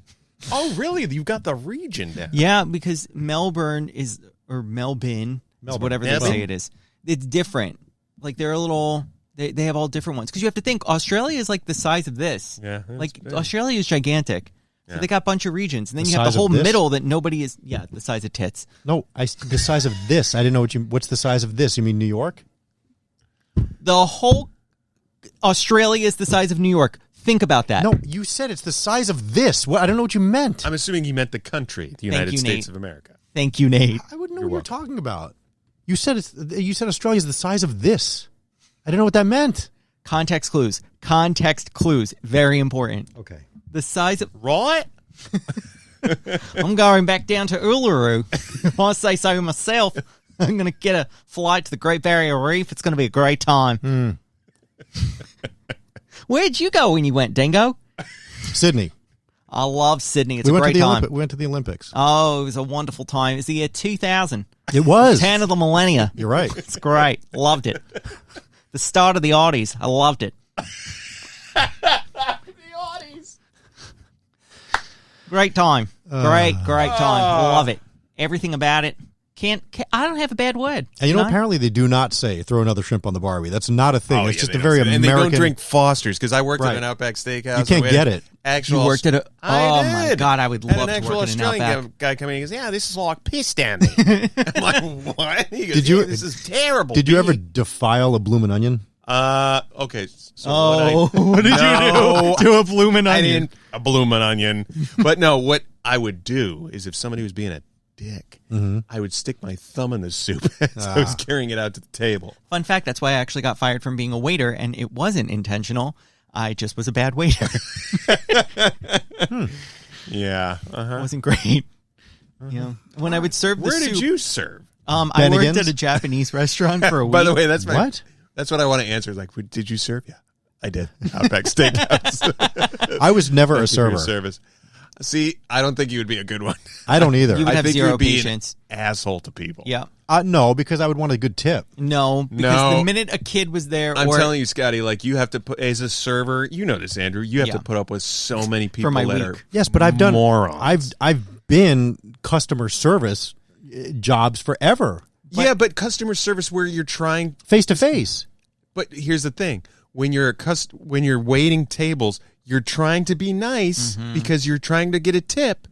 Oh, really? You've got the region down. Yeah, because Melbourne is, or Melbourne, is whatever they Melbourne. say it is. It's different. Like they're a little, they have all different ones. Because you have to think, Australia is like the size of this. Yeah, that's Like big. Australia is gigantic. So Yeah. they got a bunch of regions. And then The you have size the of whole this? middle that nobody is, yeah, the size of tits. No, the size of this. I didn't know what's the size of this? You mean New York? The whole Australia is the size of New York. Think about that. No, you said it's the size of this. What? I don't know what you meant. I'm assuming he meant the country, the United you, States Nate. of America. Thank you, Nate. I wouldn't know You're what welcome. you're talking about. You said Australia is the size of this. I didn't know what that meant. Context clues. Context clues. Very important. Okay. The size of, Right? I'm going back down to Uluru. I say so myself. I'm going to get a flight to the Great Barrier Reef. It's going to be a great time. Where'd you go when you went, Dingo? Sydney. I love Sydney. It's a went great to the time. We went to the Olympics. Oh, it was a wonderful time. It was the year 2000. It was. 10 of the millennia. You're right. It's great. Loved it. The start of the Audis. I loved it. Great time. Great time. Love it. Everything about it. I don't have a bad word. And apparently they do not say throw another shrimp on the Barbie. That's not a thing. It's just a very And American. they don't drink Foster's because I worked Right. at an Outback Steakhouse. You can't get it. Actual, You worked at a... I Oh, did. my God. I would Had love an to actual work at an Australian Outback. guy come in and he goes, yeah, this is like piss down there. I'm like, what? He goes, Did you- "Yeah, this is terrible. Did you ever defile a bloomin' onion? Okay. So What did you do to a bloomin' I onion? didn't. A bloomin' onion. But no, what I would do is if somebody was being a dick, I would stick my thumb in the soup as I was carrying it out to the table. Fun fact, that's why I actually got fired from being a waiter, and it wasn't intentional. I just was a bad waiter. Yeah. It wasn't great. You know, when I would serve the Where soup, did you serve? I worked Bennigan's? at a Japanese restaurant for a week. By the way, that's my, What? That's what I want to answer. Like, did you serve? Yeah, I did. Outback Steakhouse. I was never a Thank you for your server. service. See, I don't think you would be a good one. I don't either. You would I have think you zero would be patience. an asshole to people. Yeah. No, because I would want a good tip. No, because No. the minute a kid was there, I'm or telling you, Scotty, like you have to put as a server. You know this, Andrew. You have Yeah. to put up with so many people my that week. are Yes, but I've done. morons. I've been customer service jobs forever, Yeah, but customer service where you're trying. face to face. But here's the thing: when you're when you're waiting tables, you're trying to be nice because you're trying to get a tip.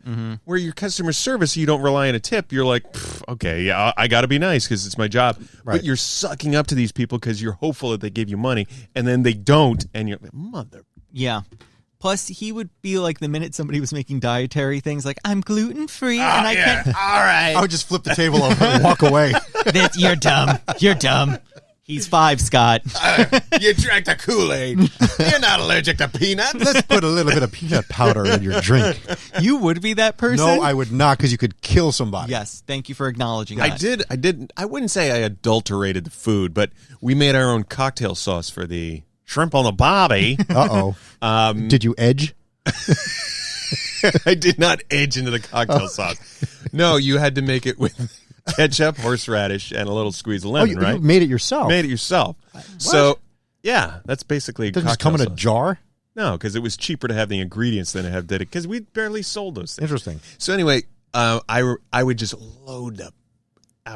Where your customer service, you don't rely on a tip. You're like, okay, yeah, I got to be nice because it's my job. Right. But you're sucking up to these people because you're hopeful that they give you money, and then they don't, and you're like, mother. yeah. Plus, he would be like, the minute somebody was making dietary things, like, I'm gluten free, and I can't. All right. I would just flip the table over and walk away. You're dumb. You're dumb. He's 5, Scott. You drank the Kool-Aid. You're not allergic to peanuts. Let's put a little bit of peanut powder in your drink. You would be that person? No, I would not, because you could kill somebody. Yes, thank you for acknowledging I that. did. I wouldn't say I adulterated the food, but we made our own cocktail sauce for the shrimp on the barbie. Uh-oh. Did you edge? I did not edge into the cocktail sauce. No, you had to make it with ketchup, horseradish, and a little squeeze of lemon, you right? made it yourself. Made it yourself. So, yeah, that's basically Doesn't cocktail just come in a sauce. jar? No, because it was cheaper to have the ingredients than to have dedicated. Because we barely sold those things. Interesting. So anyway, I would just load up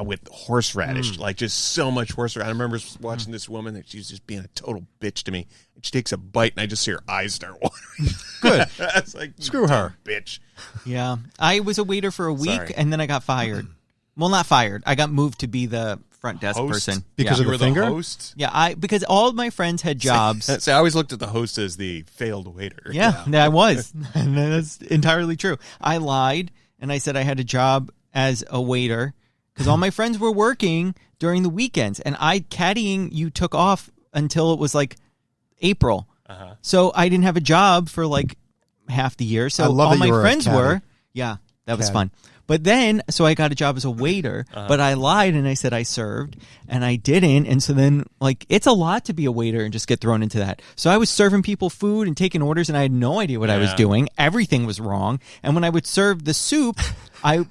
with horseradish, like just so much horseradish. I remember watching this woman that she's just being a total bitch to me. And she takes a bite, and I just see her eyes start watering. Good. It's like, Screw you her. dumb bitch. Yeah. I was a waiter for a week, Sorry. and then I got fired. Well, not fired. I got moved to be the front desk Host? person. Because yeah. of You the were finger? the host. Yeah, because all of my friends had jobs. So I always looked at the host as the failed waiter. Yeah, I was. And that's entirely true. I lied, and I said I had a job as a waiter because all my friends were working during the weekends, and caddying you took off until it was like April. So I didn't have a job for like half the year. So I love all that my you were a friends caddy. were. Yeah, that was Caddy. fun. But then, so I got a job as a waiter, but I lied and I said I served, and I didn't. And so then, like, it's a lot to be a waiter and just get thrown into that. So I was serving people food and taking orders, and I had no idea what I was doing. Everything was wrong. And when I would serve the soup, I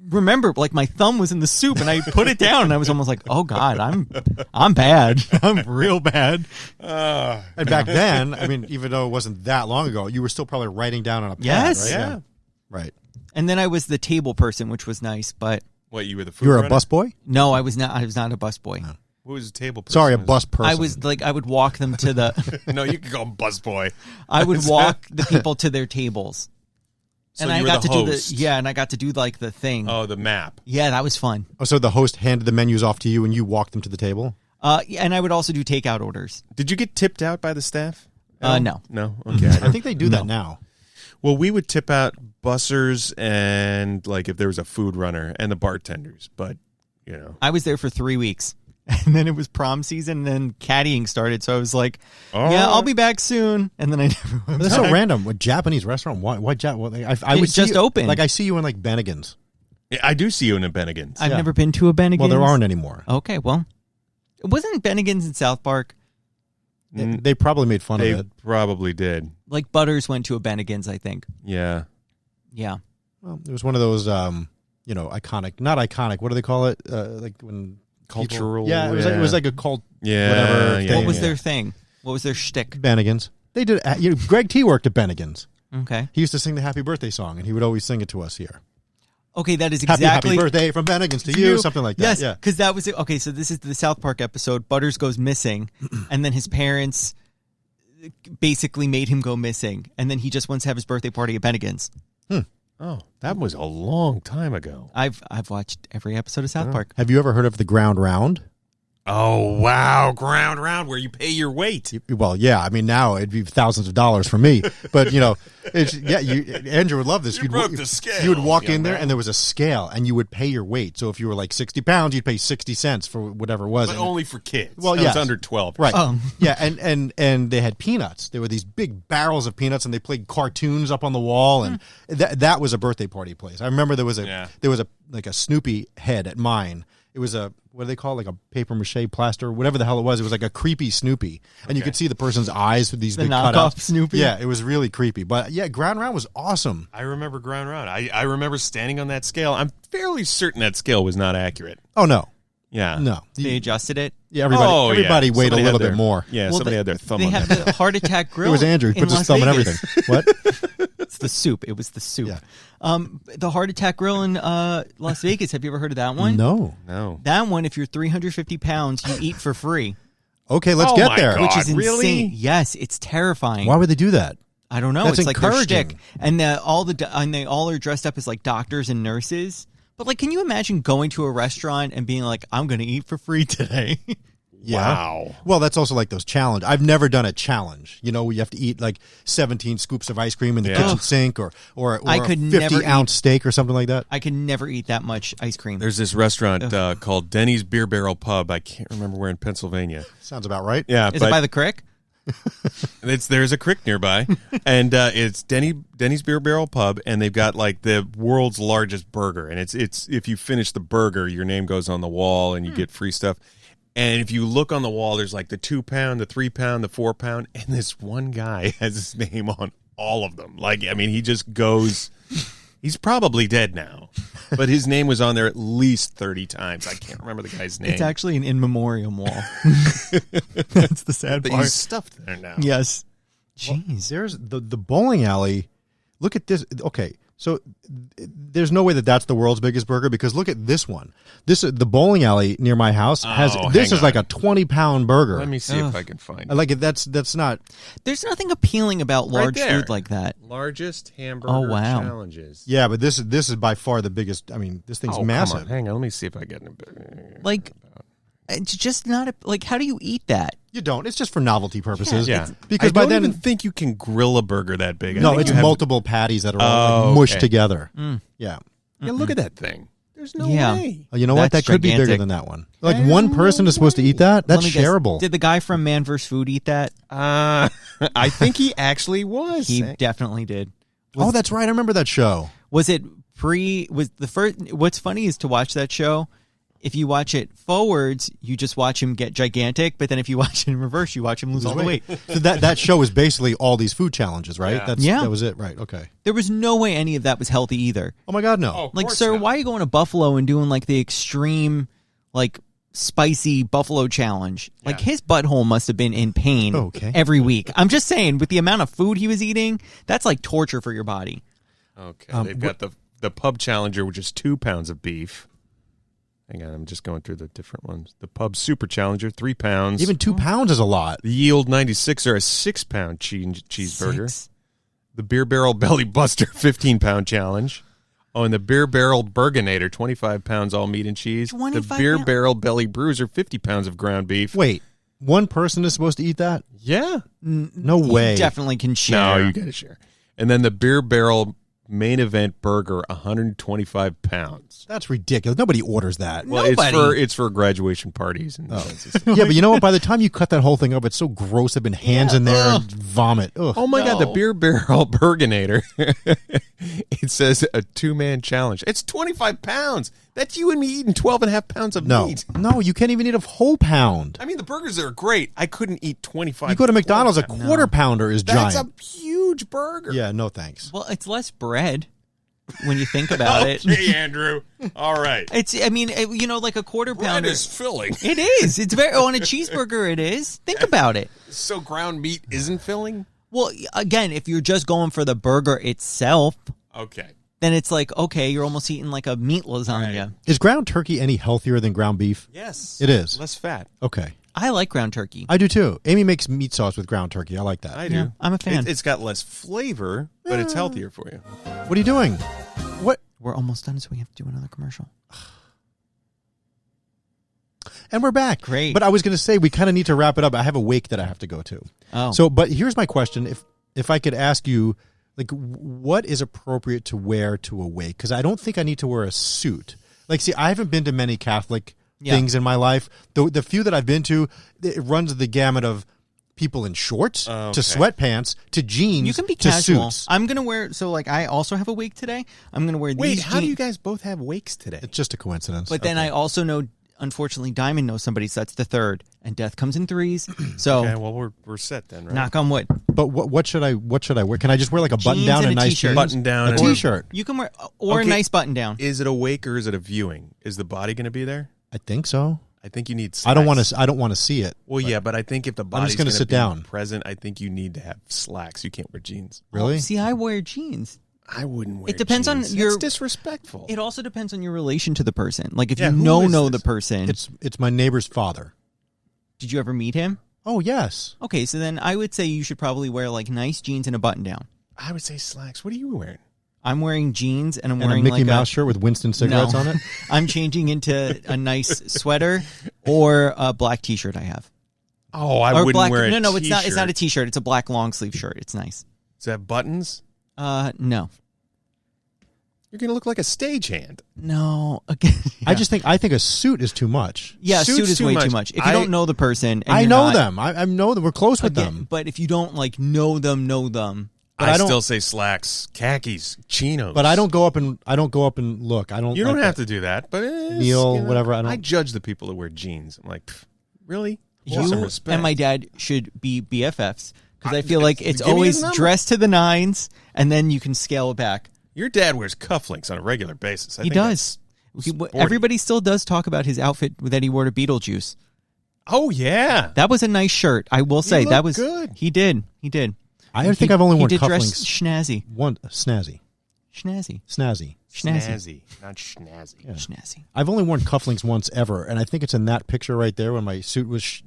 remember, like, my thumb was in the soup, and I put it down, and I was almost like, oh God, I'm bad. I'm real bad. And back then, I mean, even though it wasn't that long ago, you were still probably writing down on a pad, Yes. right? Yeah. Right. And then I was the table person, which was nice, but What, you were the food You were a runner? busboy? no, I was not. I was not a busboy. What was the table person? Sorry, a bus person. I was like, I would walk them to the. No, you could call him busboy. I would walk the people to their tables, So and you I were got the to host. do the and I got to do like the thing. Oh, the map. Yeah, that was fun. Oh, so the host handed the menus off to you and you walked them to the table? And I would also do takeout orders. Did you get tipped out by the staff? No. No? Okay. I think they do that now. Well, we would tip out bussers and, like, if there was a food runner and the bartenders. But, you know. I was there for 3 weeks, and then it was prom season, and then caddying started. So I was like, Oh. "Yeah, I'll be back soon." And then I never went. That's back. so random. What Japanese restaurant? Why I It would see just you, opened. Like I see you in like Bennigan's. I do see you in a Bennigan's. I've never been to a Bennigan's. Well, there aren't anymore. Okay, well, wasn't Bennigan's in South Park? They probably made fun of it. They probably did. Like Butters went to a Bennigan's, I think. Yeah. Yeah. Well, it was one of those, iconic, not iconic. What do they call it? Like when Cultural. people, it was like a cult. Yeah. Whatever. Yeah, thing. What was their thing? What was their shtick? Bennigan's. They did. Greg T worked at Bennigan's. Okay. He used to sing the Happy Birthday song, and he would always sing it to us here. Okay, that is exactly Happy birthday from Bennigan's to you, something like that. Yes, Yeah. because that was it. Okay, so this is the South Park episode. Butters goes missing, and then his parents basically made him go missing, and then he just wants to have his birthday party at Bennigan's. Oh, that was a long time ago. I've watched every episode of South Park. Have you ever heard of the Ground Round? Oh, wow. Ground round where you pay your weight. Well, yeah. I mean, now it'd be thousands of dollars for me, but Andrew would love this. You broke the scale, You would walk young in there, man. and there was a scale, and you would pay your weight. So if you were like 60 pounds, you'd pay 60 cents for whatever it was. But And- only for kids. Well, That yes. was under 12. Right. Oh. Yeah, and they had peanuts. There were these big barrels of peanuts, and they played cartoons up on the wall, and that was a birthday party place. I remember there was a like a Snoopy head at mine. It was a, what do they call it? Like a paper mache plaster, whatever the hell it was. It was like a creepy Snoopy, and you could see the person's eyes with these The big knockoff cutouts. Snoopy? Yeah, it was really creepy. But yeah, Ground Round was awesome. I remember ground round. I remember standing on that scale. I'm fairly certain that scale was not accurate. Oh no, Yeah. no. They adjusted it. Yeah, everybody weighed Somebody a little had bit more. Yeah, Well, somebody had their thumb They on have that. the Heart Attack Grill. It was Andrew. He in puts his Las thumb in Vegas. everything. What? It's the soup. It was the soup. Yeah. The Heart Attack Grill in Las Vegas. Have you ever heard of that one? No. No. That one, if you're 350 pounds, you eat for free, Okay, let's Oh get my there. God. which is insane. really? Yes, it's terrifying. Why would they do that? I don't know. That's It's like their encouraging. shtick, and they all are dressed up as like doctors and nurses. But like, can you imagine going to a restaurant and being like, "I'm going to eat for free today"? Yeah. Wow. Well, that's also like those challenge. I've never done a challenge. You know, where you have to eat like 17 scoops of ice cream in the Yeah. kitchen sink, or I a could 50 never ounce steak or something like that. I could never eat that much ice cream. There's this restaurant called Denny's Beer Barrel Pub. I can't remember where in Pennsylvania. Sounds about right. Yeah, Is it by the crick? there's a creek nearby, and it's Denny's Beer Barrel Pub, and they've got like the world's largest burger, and it's if you finish the burger, your name goes on the wall, and you get free stuff. And if you look on the wall, there's like the 2 pound, the 3 pound, the 4 pound, and this one guy has his name on all of them. Like, I mean, he just goes. He's probably dead now, but his name was on there at least 30 times. I can't remember the guy's name. It's actually an in memoriam wall. That's the sad But part. he's stuffed there now. Yes. Jeez. There's the bowling alley. Look at this. Okay, so there's no way that that's the world's biggest burger, because look at this one. The bowling alley near my house has this hang is like on. a 20-pound burger. Let me see if I can find it. Like that's not. There's nothing appealing about large there. food like that. Largest hamburger Oh, wow. challenges. Yeah, but this is by far the biggest. I mean, this thing's Oh, massive. come on. Hang on, let me see if I get it. Like, it's just not a, like. How do you eat that? You don't. It's just for novelty purposes. Yeah, because I by don't then, even think you can grill a burger that big. I no, think it's you have- multiple patties that are all Oh, like mushed okay. together. Yeah. Yeah, look at that thing. There's no Yeah. way. Oh, you know what? That That's could be bigger gigantic. than that one. Like one person is supposed to eat that? That's Let me guess. shareable. Did the guy from Man vs. Food eat that? I think he actually was. He definitely did. Oh, that's right. I remember that show. Was it was the first? What's funny is to watch that show. If you watch it forwards, you just watch him get gigantic. But then if you watch it in reverse, you watch him lose all the weight. So that show is basically all these food challenges, right? Yeah. That was it, right? Okay. There was no way any of that was healthy either. Oh my God, no. Oh, of Like, course sir, not. why are you going to Buffalo and doing like the extreme, like spicy buffalo challenge? Like his butthole must have been in pain Okay. every week. I'm just saying, with the amount of food he was eating, that's like torture for your body. Okay, they've got the pub challenger, which is 2 pounds of beef. Hang on, I'm just going through the different ones. The pub super challenger, 3 pounds. Even 2 pounds is a lot. the Yield 96 are a 6 pound cheeseburger. 6. The Beer Barrel Belly Buster, 15-pound challenge. Oh, and the Beer Barrel Burgonator, 25 pounds all meat and cheese. The 25 Beer pounds? Barrel Belly Bruiser, 50 pounds of ground beef. Wait, one person is supposed to eat that? Yeah. No way. You definitely can share. No, you got to share. And then the Beer Barrel main event burger, 125 pounds. That's ridiculous. Nobody orders that. Well, it's for graduation parties. And Yeah, but you know what? By the time you cut that whole thing up, it's so gross. There've been hands in there and vomit. Ugh. Oh my God, the Beer Barrel Burginator. It says a 2-man challenge. It's 25 pounds. That's you and me eating 12.5 pounds of meat. No, you can't even eat a whole pound. I mean, the burgers are great. I couldn't eat 25. You go to McDonald's, a quarter pounder is That's giant. a huge burger. Yeah, no thanks. Well, it's less bread when you think about it. Okay, Andrew. All right. Like a quarter Bread pounder. is filling. It is. It's very on a cheeseburger. It is. Think about it. So ground meat isn't filling? Well, again, if you're just going for the burger itself, Okay. then it's like, okay, you're almost eating like a meat lasagna. Right. Is ground turkey any healthier than ground beef? Yes. It is. Less fat. Okay. I like ground turkey. I do too. Amy makes meat sauce with ground turkey. I like that. I do. Yeah, I'm a fan. It's got less flavor, but it's healthier for you. What are you doing? What? We're almost done, so we have to do another commercial. And we're back. Great. But I was going to say we kind of need to wrap it up. I have a wake that I have to go to. Oh. So, but here's my question: if I could ask you, like, what is appropriate to wear to a wake? Because I don't think I need to wear a suit. Like, see, I haven't been to many Catholic things in my life. The few that I've been to, it runs the gamut of people in shorts to sweatpants to jeans. You can be to casual. suits. I'm gonna wear. So, like, I also have a wake today. I'm gonna wear these. Wait, how do jeans. you guys both have wakes today? It's just a coincidence. But then I also know, unfortunately, Diamond knows somebody, so that's the third, and death comes in threes. So, Okay, well, we're set then, right? knock on wood. But what should I wear? Can I just wear like a button Jeans down and and a nice t-shirt. jeans? Button down a and- t-shirt. You can wear or a Okay. nice button down. Is it a wake or is it a viewing? Is the body going to be there? I think so. I think you need slacks. I don't want to see it. Well, yeah, but I think if the body's gonna going to sit be down. present, I think you need to have slacks. You can't wear jeans. Really? See, I wear jeans. I wouldn't wear It depends on jeans. your- That's disrespectful. It also depends on your relation to the person. Like, if Yeah, you who know is the this? person. It's my neighbor's father. Did you ever meet him? Oh yes. Okay, so then I would say you should probably wear like nice jeans and a button down. I would say slacks. What are you wearing? I'm wearing jeans and I'm And a wearing Mickey like Mouse shirt with Winston cigarettes No. on it. I'm changing into a nice sweater or a black T-shirt I have. Oh, I Or wouldn't black, wear a no, it's not. It's not a t-shirt. T-shirt. It's a black long sleeve shirt. It's nice. Is that buttons? No, You're going to look like a stagehand. no. Again, I think a suit is too much. yeah, a suit Suit's is too way much. too much. If you don't know the person, and I you're know not- them. I know them. We're close with again, them. but if you don't like know them, But I I don't- still say slacks, khakis, chinos. But I don't go up and look. I don't. You don't like have that. to do that. But Kneel, whatever, I don't- I judge the people that wear jeans. I'm like, pff, really? you Show some respect. and my dad should be BFFs because I feel like it's give me his always number. dressed to the nines, and then you can scale it back. Your dad wears cufflinks on a regular basis. I He think does. that's sporty. Everybody still does talk about his outfit that he wore to Beetlejuice. Oh yeah. That was a nice shirt. I will say that looked was good. He did. He did. I think I've only worn He did dress cufflinks. snazzy. One snazzy, Snazzy. snazzy. Snazzy. Not schnazzy. Snazzy. I've only worn cufflinks once ever, and I think it's in that picture right there when my suit was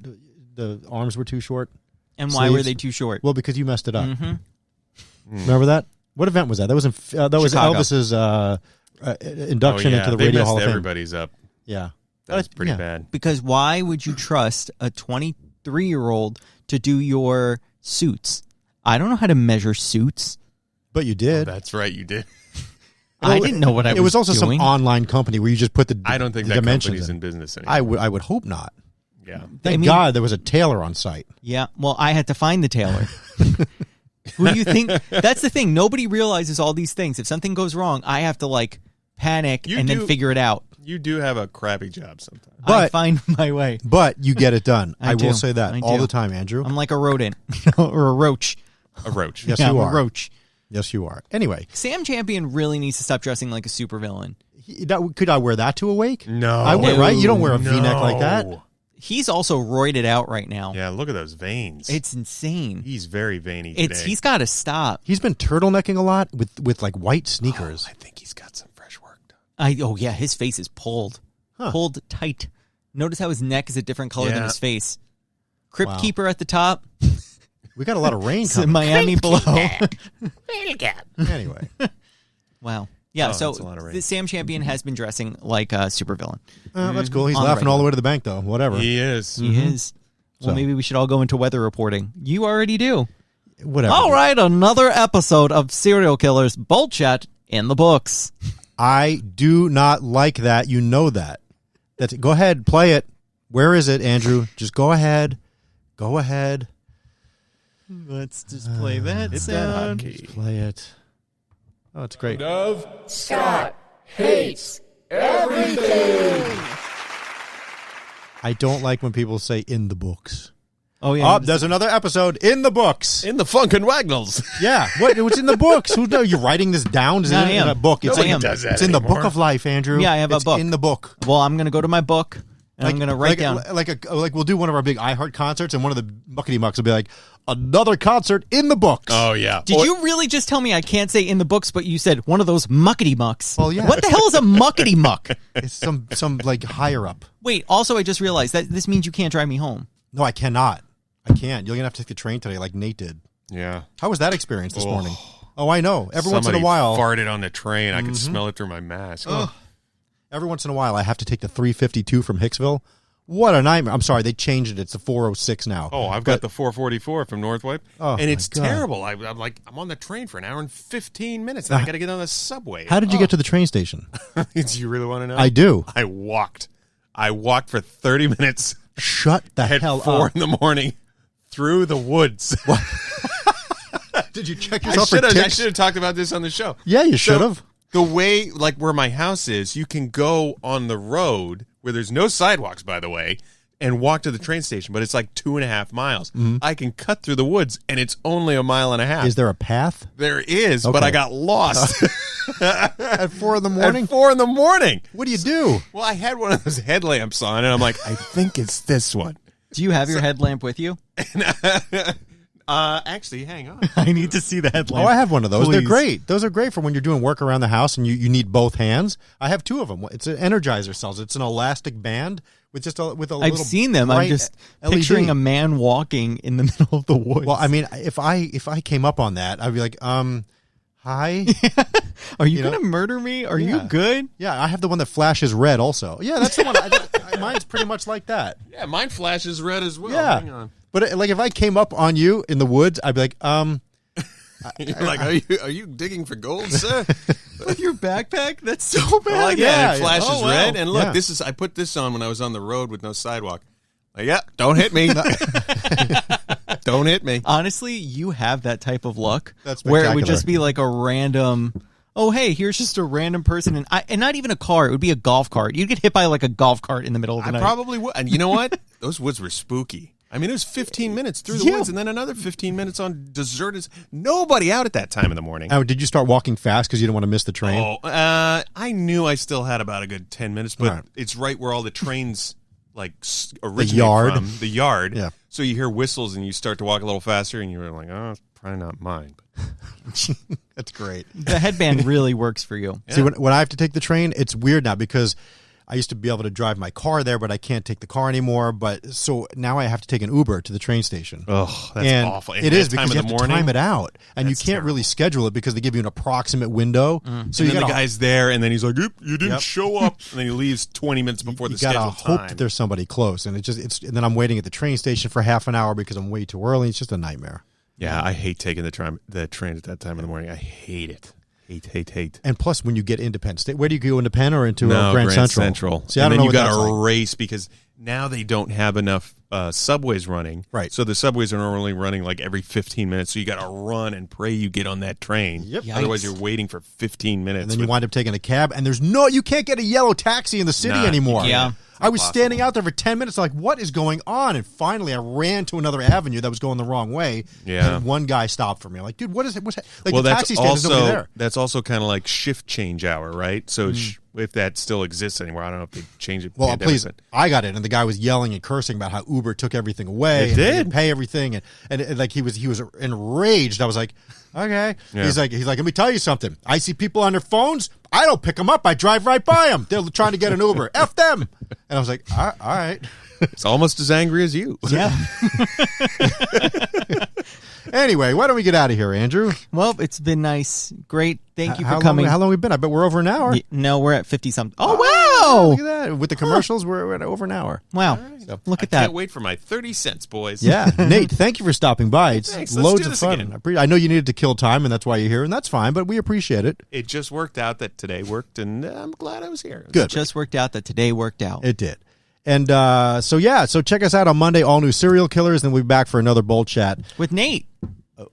the arms were too short. And why were Sleeves. they too short? Well, because you messed it up. Remember that? What event was that? That was was Chicago. Elvis's induction into the they Radio messed Hall of Fame. everybody's up. Yeah, That's pretty yeah. bad. Because why would you trust a 23-year-old to do your suits? I don't know how to measure suits. But you did. That's right, you did. I didn't know what I was It was also doing. some online company where you just put the I don't think the that dimensions company's in in. business anymore. I would hope not. Yeah. Thank God there was a tailor on site. Yeah, well, I had to find the tailor. Who do you think? That's the thing. Nobody realizes all these things. If something goes wrong, I have to like panic You and do- then figure it out. You do have a crappy job sometimes. I But- find my way. But you get it done. I I do. will say that I all do. the time, Andrew. I'm like a rodent or a roach. A roach. Yes, Yeah, you I'm are. a roach. Yes, you are. Anyway, Sam Champion really needs to stop dressing like a supervillain. could I wear that to a wake? No. I would, right? You don't wear a No. V-neck like that. He's also roided out right now. Yeah, look at those veins. It's insane. He's very veiny today. He's got to stop. He's been turtlenecking a lot with like white sneakers. I think he's got some fresh work done. Yeah, his face is pulled. Huh. Pulled tight. Notice how his neck is a different color than Yeah. his face. Crypt Wow. Keeper at the top. We got a lot of rain It's coming. Miami below. Anyway, Wow. Yeah, Oh, so that's a lot of rain. the Sam Champion has been dressing like a supervillain. that's cool. He's On the laughing all regular. the way to the bank, though. Whatever. He is. He is. Well, So- maybe we should all go into weather reporting. You already do. Whatever. All right, another episode of Serial Killers Bolt Chat In the books. I do not like that. You know that. Go ahead, play it. Where is it, Andrew? Just go ahead. Go ahead. Let's just play that Hit sound. that hotkey. Just play it. Oh, it's great. Scott hates everything. I don't like when people say in the books. Oh, yeah. Oh, there's another episode in the books. In the Funkin' Wagnalls. Yeah. What's in the books? You're writing this down? Is No, it I in am. a book? It's Nobody in, does that it's in the anymore. book of life, Andrew. Yeah, I have a It's book. in the book. Well, I'm going to go to my book, and I'm going to write down. Like we'll do one of our big iHeart concerts, and one of the Muckety Mucks will be like, another concert in the books. Oh, yeah. Did you really just tell me I can't say in the books, but you said one of those muckety mucks? Well, yeah. What the hell is a muckety muck? It's some like higher up. Wait, also, I just realized that this means you can't drive me home. No, I cannot. I can't. You're going to have to take the train today like Nate did. Yeah. How was that experience this morning? Oh, I know. Every once in Somebody a while. farted on the train. I could smell it through my mask. Every once in a while, I have to take the 352 from Hicksville. What a nightmare. I'm sorry, they changed it. It's the 406 now. Oh, I've got the 444 from Northwipe, Oh, and it's my God. terrible. I'm on the train for an hour and 15 minutes, and I got to get on the subway. How did you get to the train station? Do you really want to know? I do. I walked for 30 minutes Shut the at hell 4 up. in the morning through the woods. Did you check I yourself for should ticks? have talked about this on the show. Yeah, you should have. The way, like where my house is, you can go on the road where there's no sidewalks, by the way, and walk to the train station, but it's like 2.5 miles. I can cut through the woods, and it's only a mile and a half. Is there a path? There is, but Okay. I got lost At 4 in the morning? at 4 in the morning. What do you do? Well, I had one of those headlamps on, and I'm like, I think it's this one. Do you have your headlamp with you? Actually, hang on. I need to see the headlamp. Oh, I have one of those. They're Please. great. Those are great for when you're doing work around the house and you need both hands. I have 2 of them. It's an Energizer cells. It's an elastic band with just a I've little. seen them. I'm bright just LED. picturing a man walking in the middle of the woods. Well, I mean, if I came up on that, I'd be like, hi. Are you, you going know? to murder me? Are you Yeah. good? Yeah, I have the one that flashes red also. Yeah, that's the one. Mine's pretty much like that. Yeah, mine flashes red as well. Yeah. Hang on. But like if I came up on you in the woods, I'd be like, You're like, are you digging for gold, sir? With your backpack? That's so bad. Like, Yeah, it flashes oh, wow. red. And look, Yeah. I put this on when I was on the road with no sidewalk. Like, yeah, don't hit me. Don't hit me. Honestly, you have that type of luck That's where it would spectacular. just be like a random, oh, hey, here's just a random person. And not even a car. It would be a golf cart. You'd get hit by like a golf cart in the middle of the I night. probably would. And you know what? Those woods were spooky. I mean, it was 15 minutes through the Yeah. woods and then another 15 minutes on deserted. Nobody out at that time in the morning. oh, did you start walking fast because you didn't want to miss the train? Oh, I knew I still had about a good 10 minutes, but Right. it's right where all the trains like originate yard. from. The yard. Yeah. So you hear whistles and you start to walk a little faster and you're like, oh, it's probably not mine. That's great. The headband really works for you. See, when I have to take the train, it's weird now because I used to be able to drive my car there, but I can't take the car anymore. But so now I have to take an Uber to the train station. Oh, that's and awful. It is because you of have the to morning. time it out, and That's you can't really schedule it because they give you an approximate window. So And you then the got guy's there, and then he's like, "Oop, you didn't Yep. show up," and then he leaves 20 minutes before the you gotta scheduled hope time. that there's somebody close, and and then I'm waiting at the train station for half an hour because I'm way too early. It's just a nightmare. Yeah, I hate taking the train at that time in the morning. I hate it. Hate. And plus, when you get into Penn State, where do you go, into Penn or into No, Grand Central? See, I and don't then know you what got that's to like. race because now they don't have enough subways running. Right. So the subways are normally running like every 15 minutes. So you got to run and pray you get on that train. Yep. Otherwise, Yikes. you're waiting for 15 minutes. And then you wind up taking a cab, and you can't get a yellow taxi in the city Nah, you anymore. can't. Yeah. I was Impossible. standing out there for 10 minutes, like, what is going on? And finally, I ran to another avenue that was going the wrong way. Yeah. And one guy stopped for me. I'm like, dude, what is it? Like, well, the that's taxi stand is over also there. that's also kind of like shift change hour, right? So if that still exists anymore, I don't know if they change it. Well, pandemic, please, but- I got it, and the guy was yelling and cursing about how Uber took everything away. It and did. didn't pay everything, and like he was enraged. I was like, okay. Yeah. He's like, let me tell you something. I see people on their phones. I don't pick them up. I drive right by them. They're trying to get an Uber. F them. And I was like, all right. It's almost as angry as you. Yeah. Anyway, why don't we get out of here, Andrew? Well, it's been nice. Great. Thank you for How coming. How long have we been? I bet we're over an hour. No, we're at 50-something. Oh, Look wow. at that. With the commercials, we're at over an hour. Wow. Look at I that. can't wait for my 30 cents, boys. Yeah. Nate, thank you for stopping by. It's Thanks. Let's loads do of this fun. again. I know you needed to kill time, and that's why you're here, and that's fine, but we appreciate it. It just worked out that today worked, and I'm glad I was here. It was Good. Just worked out that today worked out. It did. And so check us out on Monday, all new serial killers, and we'll be back for another bold chat. With Nate.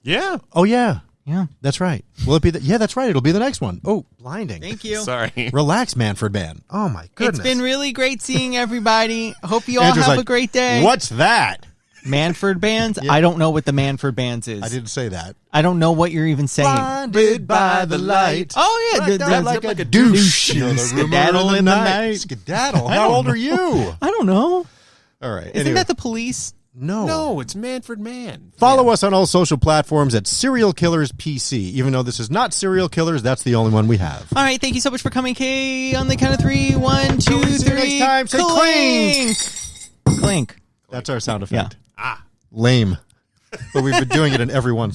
Yeah. Oh, yeah. Yeah. That's right. Will it be yeah, that's right. It'll be the next one. Oh, blinding. Thank you. Sorry. Relax, Manfred Man. Oh, my goodness. It's been really great seeing everybody. Hope you all Andrew's have like, a great day. What's that? Manford Bands? I don't know what the Manford Bands is. I didn't say that. I don't know what you're even saying. Blinded by the light. Oh, yeah. Like a douche. You know, the Skedaddle rumor in the night. Skedaddle. How old are you? I don't know. All right. Isn't anyway. that the police? No, it's Manfred Mann. Follow us on all social platforms at Serial Killers PC. Even though this is not Serial Killers, that's the only one we have. All right. Thank you so much for coming, Kay. On the count of 3, 1, 2, 3. See you next time. Say clink. Clink. That's our sound effect. Yeah. Lame. But we've been doing it in every one. So